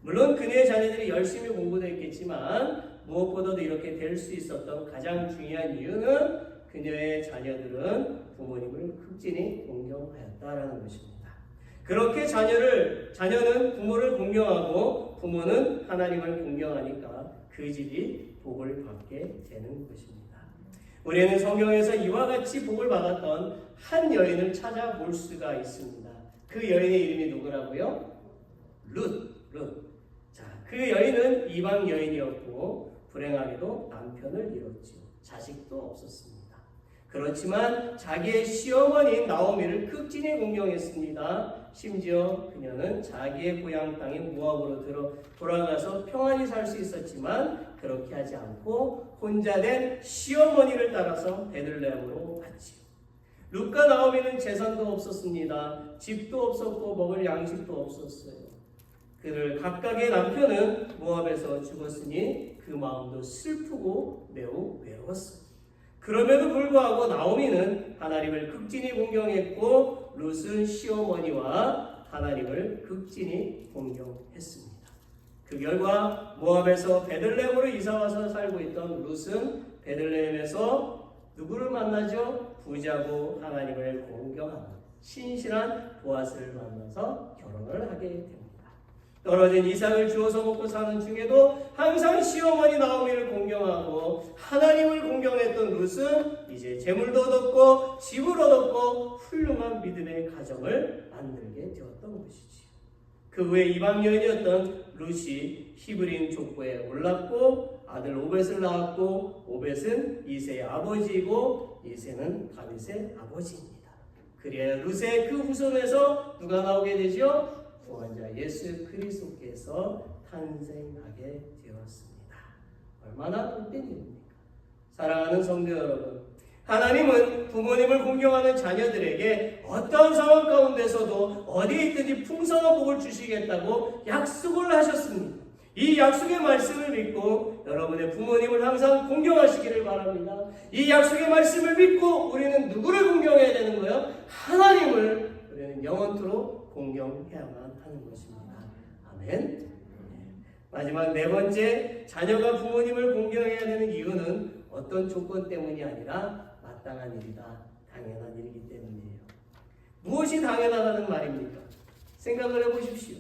물론 그녀의 자녀들이 열심히 공부도 했겠지만 무엇보다도 이렇게 될 수 있었던 가장 중요한 이유는 그녀의 자녀들은 부모님을 극진히 공경하였다라는 것입니다. 그렇게 자녀는 부모를 공경하고 부모는 하나님을 공경하니까 그 집이 복을 받게 되는 것입니다. 우리는 성경에서 이와 같이 복을 받았던 한 여인을 찾아볼 수가 있습니다. 그 여인의 이름이 누구라고요? 룻. 자, 그 여인은 이방 여인이었고 불행하게도 남편을 잃었죠. 자식도 없었습니다. 그렇지만 자기의 시어머니인 나오미를 극진히 공경했습니다. 심지어 그녀는 자기의 고향 땅인 모압으로 돌아가서 평안히 살 수 있었지만 그렇게 하지 않고 혼자 된 시어머니를 따라서 베들레헴으로 갔지요. 룻과 나오미는 재산도 없었습니다. 집도 없었고 먹을 양식도 없었어요. 그들 각각의 남편은 모압에서 죽었으니 그 마음도 슬프고 매우 외로웠어요. 그럼에도 불구하고 나오미는 하나님을 극진히 공경했고 룻은 시어머니와 하나님을 극진히 공경했습니다. 그 결과 모압에서 베들레헴으로 이사와서 살고 있던 룻은 베들레헴에서 누구를 만나죠? 부자고 하나님을 공경하는 신실한 보아스를 만나서 결혼을 하게 됩니다. 떨어진 이삭을 주워서 먹고 사는 중에도 항상 시어머니 나오미를 공경하고 하나님을 공경했던 룻은 이제 재물도 얻었고 집을 얻었고 훌륭한 믿음의 가정을 만들게 되었던 것이지. 그 후에 이방 여인이었던 룻이 히브리인 족보에 올랐고 아들 오벳을 낳았고 오벳은 이새의 아버지이고 이새는 다윗의 아버지입니다. 그래야 룻의 그 후손에서 누가 나오게 되죠? 구원자 예수 그리스도께서 탄생하게 되었습니다. 얼마나 복된 일입니까? 사랑하는 성도 여러분, 하나님은 부모님을 공경하는 자녀들에게 어떤 상황 가운데서도 어디에 있든지 풍성한 복을 주시겠다고 약속을 하셨습니다. 이 약속의 말씀을 믿고 여러분의 부모님을 항상 공경하시기를 바랍니다. 이 약속의 말씀을 믿고 우리는 누구를 공경해야 되는 거예요? 하나님을 우리는 영원토록 공경해야만 하는 것입니다. 아멘. 마지막 네 번째, 자녀가 부모님을 공경해야 되는 이유는 어떤 조건 때문이 아니라 마땅한 일이다, 당연한 일이기 때문이에요. 무엇이 당연하다는 말입니까? 생각을 해보십시오.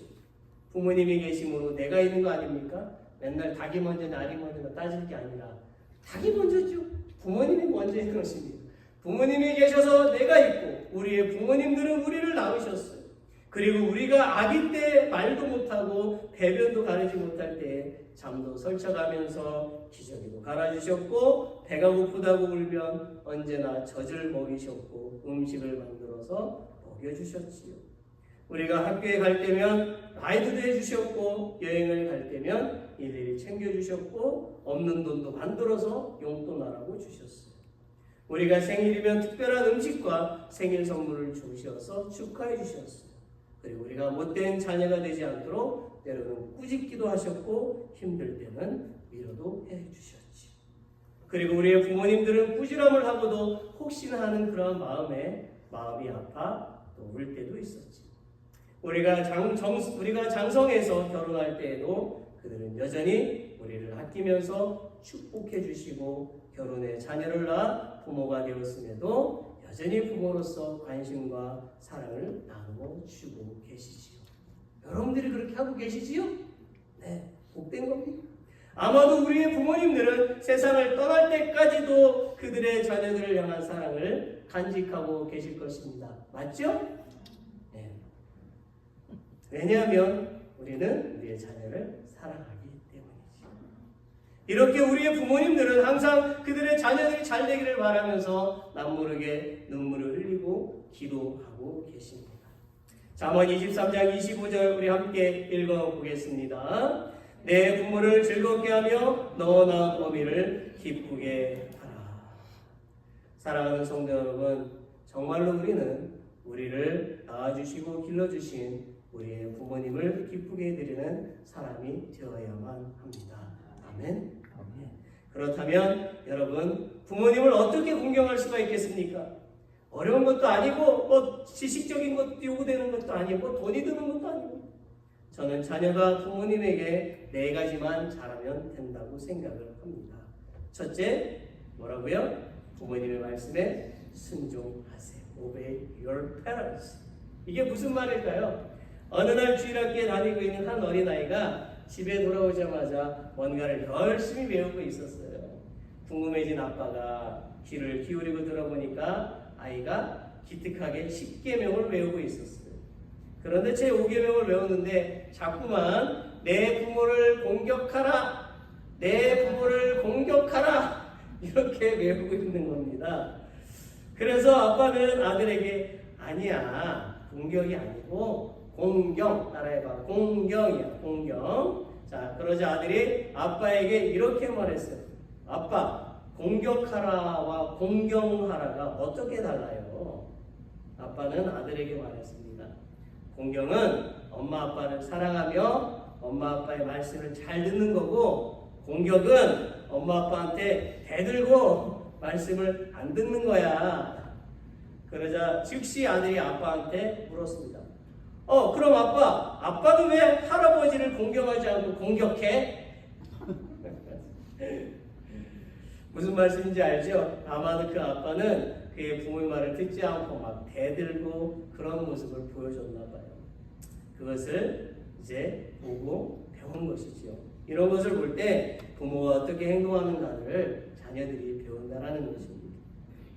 부모님이 계심으로 내가 있는 거 아닙니까? 맨날 닭이 먼저냐 알이 먼저냐 따질 게 아니라 닭이 먼저죠. 부모님이 먼저인 것입니다. 부모님이 계셔서 내가 있고 우리의 부모님들은 우리를 낳으셨어요. 그리고 우리가 아기 때 말도 못하고 배변도 가르지 못할 때 잠도 설쳐가면서 기저귀도 갈아주셨고 배가 고프다고 울면 언제나 젖을 먹이셨고 음식을 만들어서 먹여주셨지요. 우리가 학교에 갈 때면 라이드도 해주셨고 여행을 갈 때면 일일이 챙겨주셨고 없는 돈도 만들어서 용돈하라고 주셨어요. 우리가 생일이면 특별한 음식과 생일 선물을 주셔서 축하해 주셨어요. 그리고 우리가 못된 자녀가 되지 않도록 때로는 꾸짖기도 하셨고 힘들 때는 위로도 해주셨지. 그리고 우리의 부모님들은 꾸지람을 하고도 혹시나 하는 그런 마음이 아파 또 울 때도 있었지. 우리가 장성해서 결혼할 때에도 그들은 여전히 우리를 아끼면서 축복해 주시고 결혼해 자녀를 낳아 부모가 되었음에도 여전히 부모로서 관심과 사랑을 나누어 주고 계시지요. 여러분들이 그렇게 하고 계시지요? 네, 복된 겁니다. 아마도 우리의 부모님들은 세상을 떠날 때까지도 그들의 자녀들을 향한 사랑을 간직하고 계실 것입니다. 맞죠? 네. 왜냐하면 우리는 우리의 자녀를 사랑하기 때문이죠. 이렇게 우리의 부모님들은 항상 그들의 자녀들이 잘 되기를 바라면서 남모르게 눈물을 흘리고 기도하고 계십니다. 잠언 23장 25절 우리 함께 읽어보겠습니다. 내 부모를 즐겁게 하며 너나 어미를 기쁘게 하라. 사랑하는 성도 여러분, 정말로 우리는 우리를 낳아주시고 길러주신 우리의 부모님을 기쁘게 해드리는 사람이 되어야만 합니다. 아멘. 그렇다면 여러분, 부모님을 어떻게 공경할 수가 있겠습니까? 어려운 것도 아니고 지식적인 것도 요구되는 것도 아니고 돈이 드는 것도 아니고 저는 자녀가 부모님에게 네 가지만 잘하면 된다고 생각을 합니다. 첫째, 뭐라고요? 부모님의 말씀에 순종하세요. Obey your parents. 이게 무슨 말일까요? 어느 날 주일학교에 다니고 있는 한 어린아이가 집에 돌아오자마자 뭔가를 열심히 외우고 있었어요. 궁금해진 아빠가 귀를 기울이고 들어보니까 아이가 기특하게 10계명을 외우고 있었어요. 그런데 제 5계명을 외우는데 자꾸만 내 부모를 공격하라, 내 부모를 공격하라 이렇게 외우고 있는 겁니다. 그래서 아빠는 아들에게 아니야, 공격이 아니고 공경, 따라해봐. 공경이야, 공경. 자, 그러자 아들이 아빠에게 이렇게 말했어요. 아빠, 공격하라와 공경하라가 어떻게 달라요? 아빠는 아들에게 말했습니다. 공경은 엄마 아빠를 사랑하며 엄마 아빠의 말씀을 잘 듣는 거고, 공격은 엄마 아빠한테 대들고 말씀을 안 듣는 거야. 그러자 즉시 아들이 아빠한테 물었습니다. 그럼 아빠는 왜 할아버지를 공경하지 않고 공격해? 무슨 말씀인지 알죠? 아마도 그 아빠는 그의 부모의 말을 듣지 않고 막 대들고 그런 모습을 보여줬나 봐요. 그것을 이제 보고 배운 것이지요. 이런 것을 볼 때 부모가 어떻게 행동하는가를 자녀들이 배운다라는 것입니다.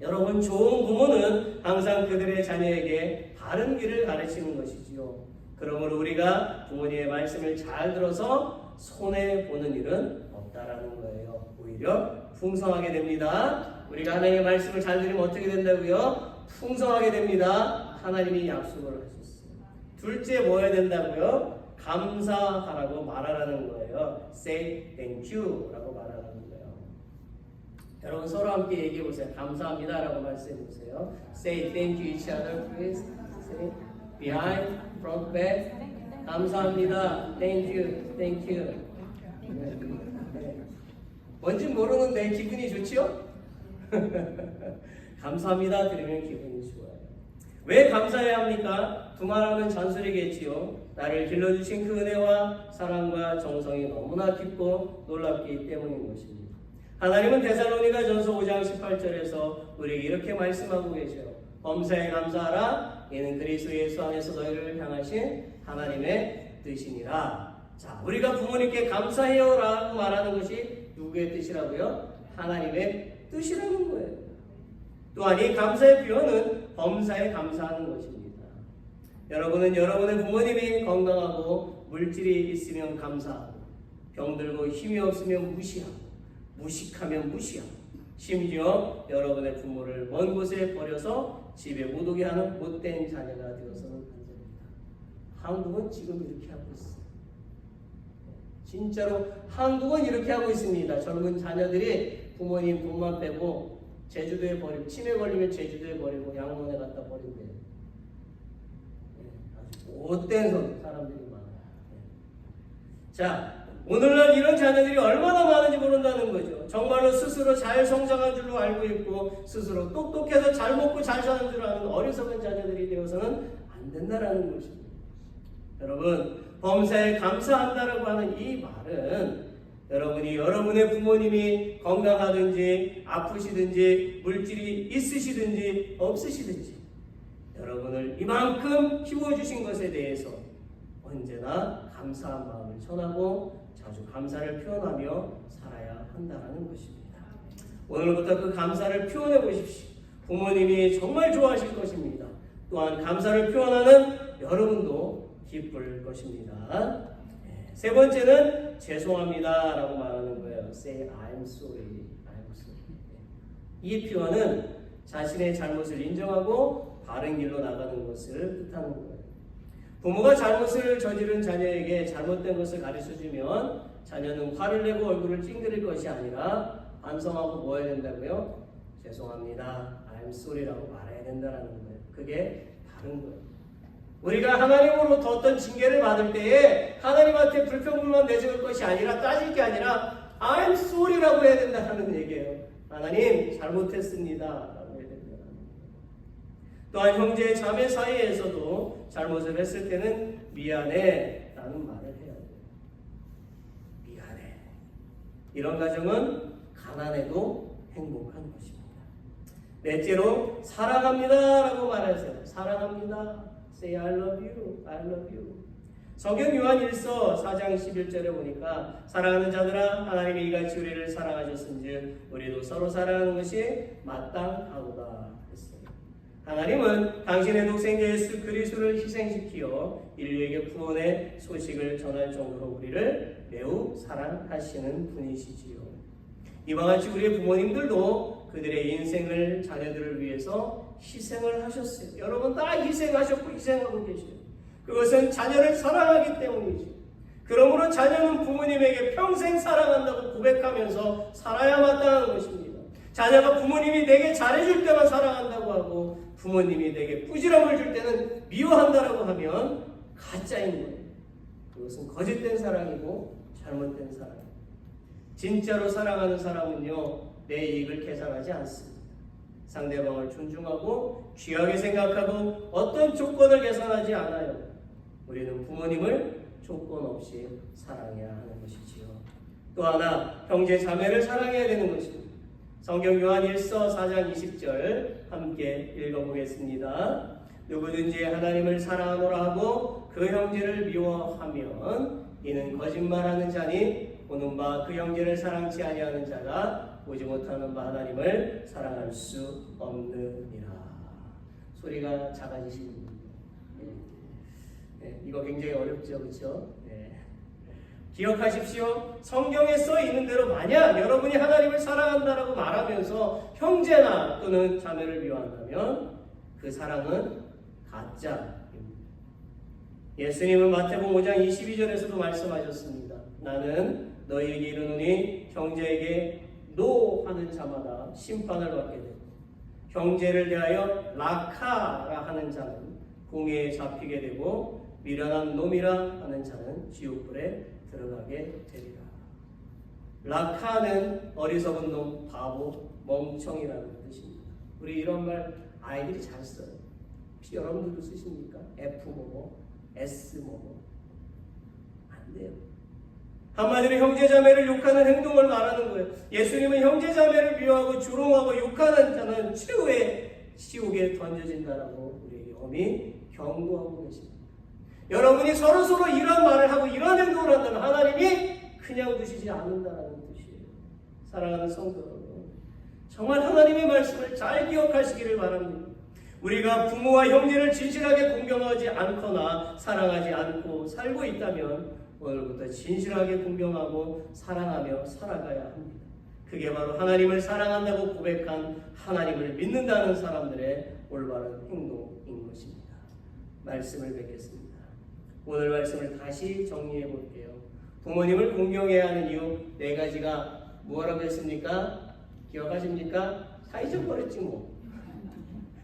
여러분, 좋은 부모는 항상 그들의 자녀에게 바른 길을 가르치는 것이지요. 그러므로 우리가 부모님의 말씀을 잘 들어서 손해보는 일은 없다라는 거예요. 오히려 풍성하게 됩니다. 우리가 하나님의 말씀을 잘 들으면 어떻게 된다고요? 풍성하게 됩니다. 하나님이 약속을 하셨어요. 둘째 뭐 해야 된다고요? 감사하라고 말하라는 거예요. Say thank you 라고 말하라는 거예요. 여러분, 서로 함께 얘기해 보세요. 감사합니다 라고 말씀해 보세요. Say thank you each other please. Say behind, front, back. 감사합니다. Thank you, thank you. 네. 뭔지 모르는데 기분이 좋지요? 감사합니다 들으면 기분이 좋아요. 왜 감사해야 합니까? 두말하면 잔소리겠지요. 나를 길러주신 그 은혜와 사랑과 정성이 너무나 깊고 놀랍기 때문인 것입니다. 하나님은 데살로니가전서 5장 18절에서 우리에게 이렇게 말씀하고 계셔요. 범사에 감사하라. 이는 그리스도 예수 안에서 너희를 향하신 하나님의 뜻이니라. 자, 우리가 부모님께 감사해요라고 말하는 것이 누구의 뜻이라고요? 하나님의 뜻이라는 거예요. 또한 이 감사의 표현은 범사에 감사하는 것입니다. 여러분은 여러분의 부모님이 건강하고 물질이 있으면 감사하고, 병들고 힘이 없으면 무시하고, 무식하면 무시하고, 심지어 여러분의 부모를 먼 곳에 버려서 집에 못 오게 하는 못된 자녀가 되어서는 안 됩니다. 한국은 지금 이렇게 하고 있어요. 진짜로 한국은 이렇게 하고 있습니다. 젊은 자녀들이 부모님 돈만 빼고 제주도에 버리고, 치매 걸리면 제주도에 버리고 양원에 갖다 버린대요. 아주 못된 사람들이 많아요. 자, 오늘날 이런 자녀들이 얼마나 많은지 모른다는 거죠. 정말로 스스로 잘 성장한 줄로 알고 있고 스스로 똑똑해서 잘 먹고 잘 사는 줄 아는 어리석은 자녀들이 되어서는 안 된다라는 것입니다. 여러분, 범사에 감사한다라고 하는 이 말은 여러분이 여러분의 부모님이 건강하든지 아프시든지 물질이 있으시든지 없으시든지 여러분을 이만큼 키워주신 것에 대해서 언제나 감사한 마음을 전하고 자주 감사를 표현하며 살아야 한다는 것입니다. 오늘부터 그 감사를 표현해 보십시오. 부모님이 정말 좋아하실 것입니다. 또한 감사를 표현하는 여러분도 기쁠 것입니다. 세 번째는 죄송합니다 라고 말하는 거예요. Say I'm sorry. I'm sorry. 이 표현은 자신의 잘못을 인정하고 바른 길로 나가는 것을 뜻하는 거예요. 부모가 잘못을 저지른 자녀에게 잘못된 것을 가르쳐주면 자녀는 화를 내고 얼굴을 찡그릴 것이 아니라 반성하고 뭐 해야 된다고요? 죄송합니다. I'm sorry라고 말해야 된다는 거예요. 그게 바른 거예요. 우리가 하나님으로부터 어떤 징계를 받을 때에 하나님한테 불평불만 내세울 것이 아니라 따질 게 아니라 I'm sorry라고 해야 된다는 얘기예요. 하나님 잘못했습니다 라고 해야 된다는 거예요. 또한 형제 자매 사이에서도 잘못을 했을 때는 미안해 라는 말을 해야 돼요. 미안해. 이런 가정은 가난해도 행복한 것입니다. 넷째로 사랑합니다 라고 말하세요. 사랑합니다. Say I love you, I love you. 성경 요한일서 4장 11절에 보니까 사랑하는 자들아 하나님이 이같이 우리를 사랑하셨은즉 우리도 서로 사랑하는 것이 마땅하도다 했어요. 하나님은 당신의 독생자 예수 그리스도를 희생시키어 인류에게 구원의 소식을 전할 정도로 우리를 매우 사랑하시는 분이시지요. 이와 같이 우리의 부모님들도 그들의 인생을 자녀들을 위해서 희생을 하셨어요. 여러분 다 희생하셨고 희생하고 계셔요. 그것은 자녀를 사랑하기 때문이죠. 그러므로 자녀는 부모님에게 평생 사랑한다고 고백하면서 살아야 마땅한 것입니다. 자녀가 부모님이 내게 잘해줄 때만 사랑한다고 하고 부모님이 내게 꾸지람을 줄 때는 미워한다라고 하면 가짜인 거예요. 그것은 거짓된 사랑이고 잘못된 사랑이에요. 진짜로 사랑하는 사람은요, 내 이익을 계산하지 않습니다. 상대방을 존중하고 귀하게 생각하고 어떤 조건을 계산하지 않아요. 우리는 부모님을 조건 없이 사랑해야 하는 것이지요. 또 하나, 형제 자매를 사랑해야 되는 것입니다. 성경 요한일서 4장 20절 함께 읽어보겠습니다. 누구든지 하나님을 사랑하노라 하고 그 형제를 미워하면 이는 거짓말하는 자니 보는 바 그 형제를 사랑치 아니하는 자가 보지 못하는 바 하나님을 사랑할 수 없느니라. 소리가 작아지시는 이거 굉장히 어렵죠, 그렇죠? 기억하십시오. 성경에 써 있는 대로 만약 여러분이 하나님을 사랑한다라고 말하면서 형제나 또는 자매를 미워한다면 그 사랑은 가짜입니다. 예수님은 마태복음 5장 22절에서도 말씀하셨습니다. 나는 너희에게 이르노니 형제에게 노 하는 자마다 심판을 받게 되고 형제를 대하여 라카라 하는 자는 공회에 잡히게 되고 미련한 놈이라 하는 자는 지옥불에 들어가게 되리라. 라카는 어리석은 놈, 바보, 멍청이라는 뜻입니다. 우리 이런 말 아이들이 잘 써요. 혹시 여러분들도 쓰십니까? F 뭐뭐, S 뭐뭐. 안 돼요. 한마디로 형제자매를 욕하는 행동을 말하는 거예요. 예수님은 형제자매를 미워하고 조롱하고 욕하는 자는 최후의 지옥에 던져진다라고 우리에게 엄히 경고하고 계십니다. 여러분이 서로서로 이런 말을 하고 이런 행동을 한다면 하나님이 그냥 두시지 않는다는 뜻이에요. 사랑하는 성도 여러분, 정말 하나님의 말씀을 잘 기억하시기를 바랍니다. 우리가 부모와 형제를 진실하게 공경하지 않거나 사랑하지 않고 살고 있다면 오늘부터 진실하게 공경하고 사랑하며 살아가야 합니다. 그게 바로 하나님을 사랑한다고 고백한 하나님을 믿는다는 사람들의 올바른 행동인 것입니다. 말씀을 뵙겠습니다. 오늘 말씀을 다시 정리해 볼게요. 부모님을 공경해야 하는 이유 4가지가 뭐라고 했습니까? 기억하십니까? 다 잊어버렸지 뭐.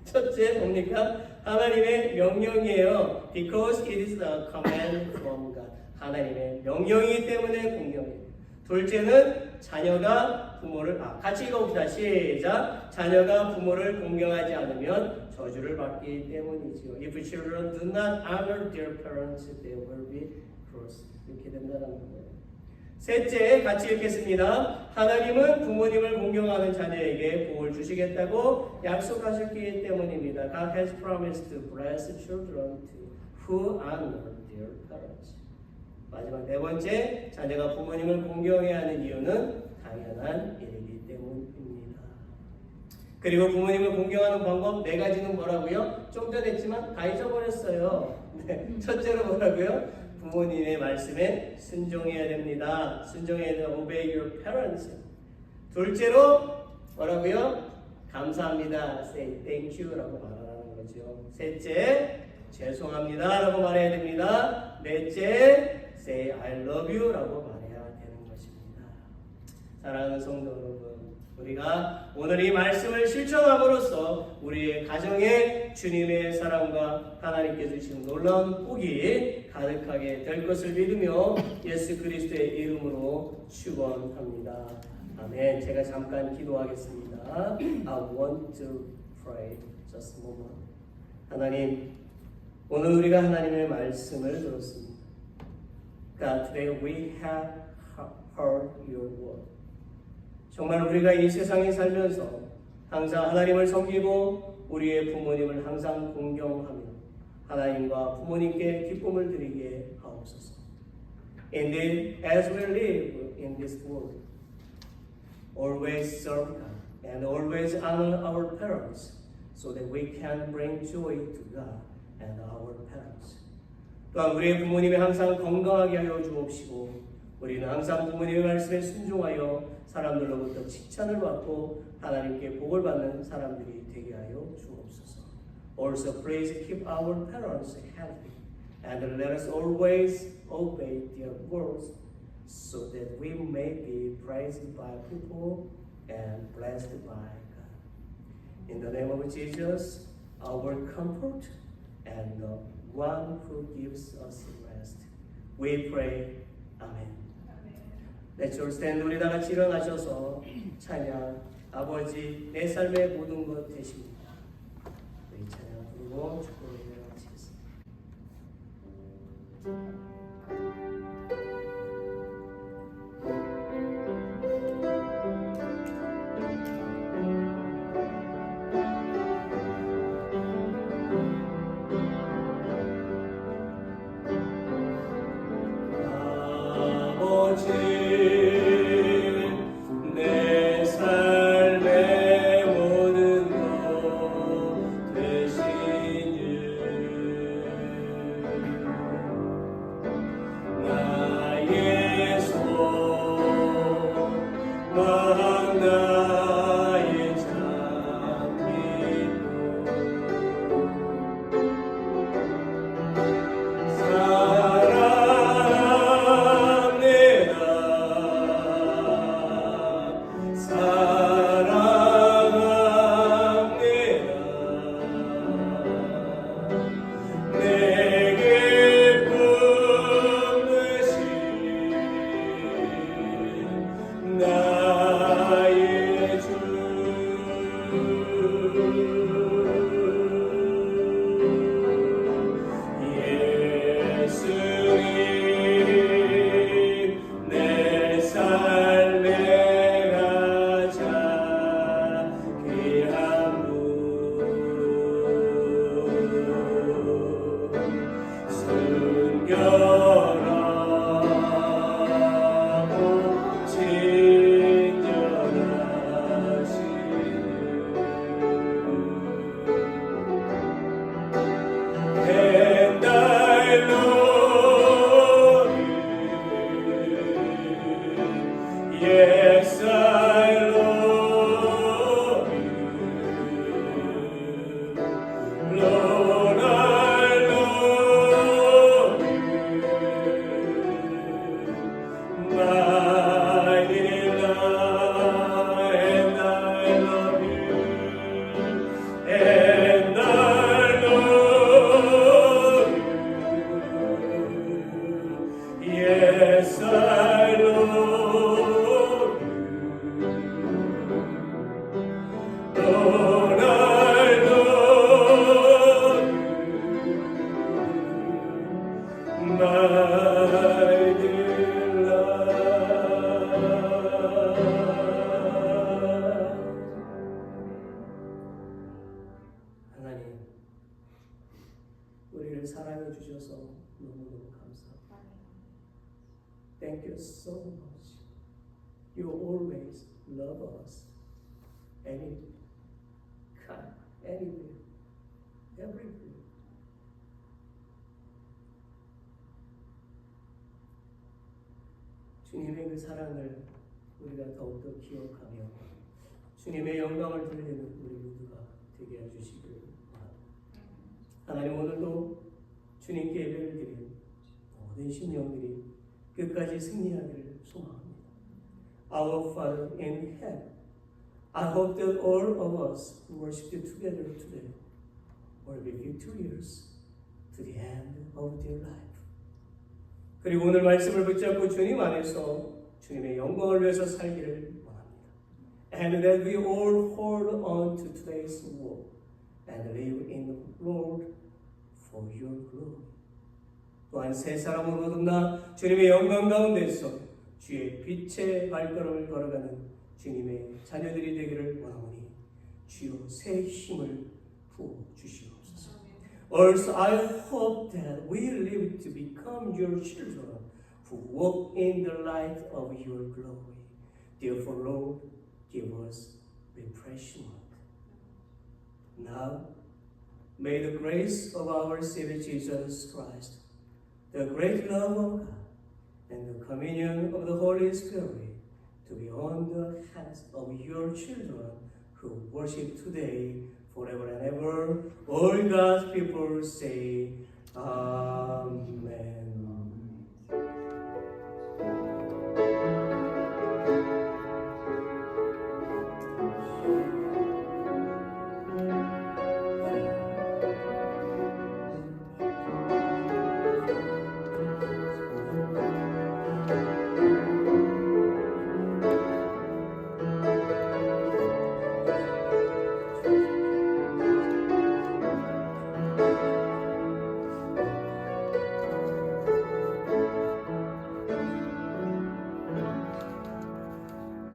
첫째 뭡니까? 하나님의 명령이에요. Because it is a command from God. 하나님의 명령이기 때문에 공경해요. 둘째는 자녀가 부모를 같이 읽어봅시다. 시작. 자녀가 부모를 공경하지 않으면 저주를 받기 때문이지요. If children do not honor their parents, they will be cursed. 이렇게 된다는 거예요. 셋째, 같이 읽겠습니다. 하나님은 부모님을 공경하는 자녀에게 복을 주시겠다고 약속하셨기 때문입니다. God has promised to bless children who honor their parents. 마지막 4번째, 자녀가 부모님을 공경해야 하는 이유는 당연한 일이기 때문입니다. 그리고 부모님을 공경하는 방법 4가지는 뭐라고요? 좀 전에 했지만 다 잊어버렸어요. 첫째로 뭐라고요? 부모님의 말씀에 순종해야 됩니다. 순종해야 돼요. Obey your parents. 둘째로 뭐라고요? 감사합니다. Say thank you 라고 말하는 거죠. 셋째, 죄송합니다 라고 말해야 됩니다. 넷째, Say I love you 라고 말해야 되는 것입니다. 사랑하는 성도 여러분, 우리가 오늘 이 말씀을 실천함으로써 우리의 가정에 주님의 사랑과 하나님께 주신 놀라운 복이 가득하게 될 것을 믿으며 예수 그리스도의 이름으로 축원합니다. 아멘. 제가 잠깐 기도하겠습니다. I want to pray just a moment. 하나님, 오늘 우리가 하나님의 말씀을 들었습니다. God, today we have heard your word. 정말 우리가 이 세상에 살면서 항상 하나님을 섬기고 우리의 부모님을 항상 공경하며 하나님과 부모님께 기쁨을 드리게 하옵소서. Indeed, as we live in this world, always serve God and always honor our parents so that we can bring joy to God and our parents. 또한 우리의 부모님이 항상 건강하게 하여 주옵시고 우리는 항상 부모님의 말씀에 순종하여 사람들로부터 칭찬을 받고 하나님께 복을 받는 사람들이 되게 하여 주옵소서. Also please keep our parents healthy and let us always obey their words so that we may be praised by people and blessed by God. In the name of Jesus, our comfort and the one who gives us rest, we pray. Amen. Let's all stand. 우리 다 같이 일어나셔서 찬양 아버지 내 삶의 모든 것 되십니다. 우리 찬양 부르고 축복을 마치겠습니다. 오직 내 삶의 모든 것 되신 주 나의 소망 나의 잠기고 사랑합니다 내게 품으신 나의 주 예수님 내 삶의 가장 귀한 분 순결하고 친절하신 And I love you. Yes, I love you. Lord, I love you. My delight, and I love you. And I love you. Yes, I love you. Lord, I love you. My delight. 하나님, 우리를 사랑해 주셔서 너무너무 감사합니다. Thank you so much. You always love us. Any kind, anywhere, everywhere. 주님의 그 사랑을 우리가 더욱더 기억하며 주님의 영광을 돌리는 우리 모두가 되게 해주시기를 바랍니다. 하나님, 오늘도 주님께 예배를 드린 모든 심령들이 끝까지 승리하기를 소망합니다. Our Father in heaven, I hope that all of us who worship you together today will be victorious to the end of their life. 그리고 오늘 말씀을 붙잡고 주님 안에서 주님의 영광을 위해서 살기를 원합니다. And that we all hold on to today's word and live in the Lord for your glory. 또한 새 사람으로 거듭나 주님의 영광 가운데서 주의 빛의 발걸음을 걸어가는 주님의 자녀들이 되기를 원하오니 주여 새 힘을 부어 주시옵소서. Also, I hope that we live to become your children who walk in the light of your glory. Therefore, Lord, give us refreshment. Now, may the grace of our Savior Jesus Christ, the great love of God, and the communion of the Holy Spirit to be on the heads of your children who worship today, forever and ever. All God's people say, Amen.